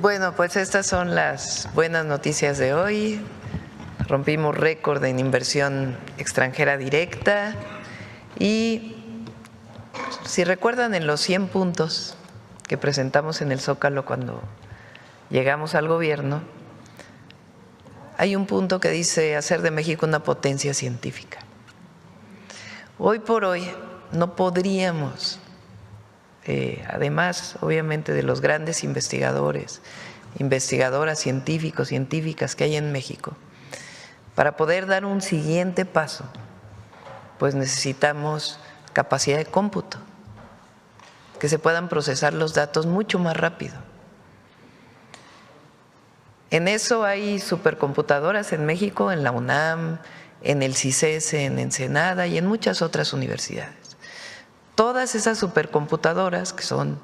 Bueno, pues estas son las buenas noticias de hoy. Rompimos récord en inversión extranjera directa y si recuerdan en los 100 puntos que presentamos en el Zócalo cuando llegamos al gobierno, hay un punto que dice hacer de México una potencia científica. Hoy por hoy no podríamos, además obviamente de los grandes investigadores, investigadoras, científicos, científicas que hay en México, para poder dar un siguiente paso, pues necesitamos capacidad de cómputo, que se puedan procesar los datos mucho más rápido. En eso hay supercomputadoras en México, en la UNAM, en el CICES, en Ensenada y en muchas otras universidades. Todas esas supercomputadoras, que son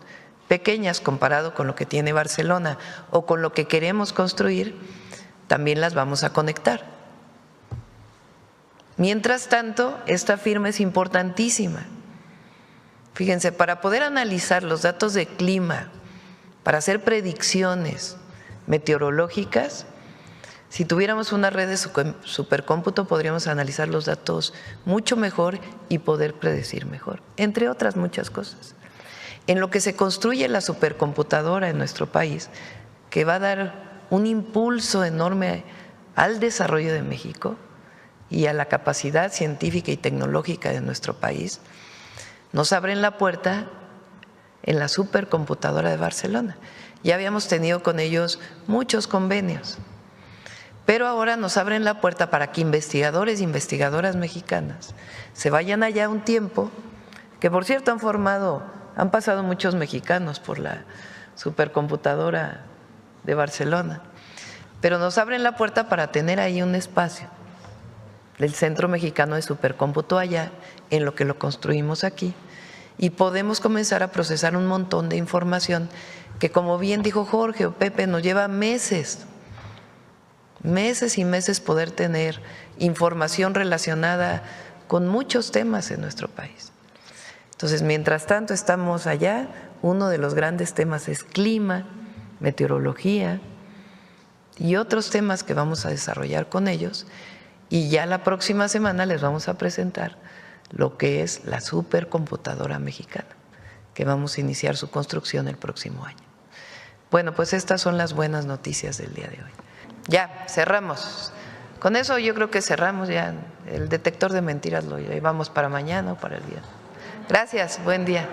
pequeñas comparado con lo que tiene Barcelona o con lo que queremos construir, también las vamos a conectar. Mientras tanto, esta firma es importantísima. Fíjense, para poder analizar los datos de clima, para hacer predicciones meteorológicas, si tuviéramos una red de supercómputo podríamos analizar los datos mucho mejor y poder predecir mejor, entre otras muchas cosas. En lo que se construye la supercomputadora en nuestro país, que va a dar un impulso enorme al desarrollo de México y a la capacidad científica y tecnológica de nuestro país, nos abren la puerta en la supercomputadora de Barcelona. Ya habíamos tenido con ellos muchos convenios, pero ahora nos abren la puerta para que investigadores e investigadoras mexicanas se vayan allá un tiempo, que por cierto han pasado muchos mexicanos por la supercomputadora de Barcelona, pero nos abren la puerta para tener ahí un espacio del Centro Mexicano de Supercómputo allá, en lo que lo construimos aquí, y podemos comenzar a procesar un montón de información que, como bien dijo Jorge o Pepe, nos lleva meses y meses poder tener información relacionada con muchos temas en nuestro país. Entonces, mientras tanto estamos allá, uno de los grandes temas es clima, meteorología y otros temas que vamos a desarrollar con ellos, y ya la próxima semana les vamos a presentar lo que es la supercomputadora mexicana, que vamos a iniciar su construcción el próximo año. Bueno, pues estas son las buenas noticias del día de hoy. Ya, cerramos. Con eso yo creo que cerramos ya. El detector de mentiras lo llevamos para mañana o para el día. Gracias, buen día.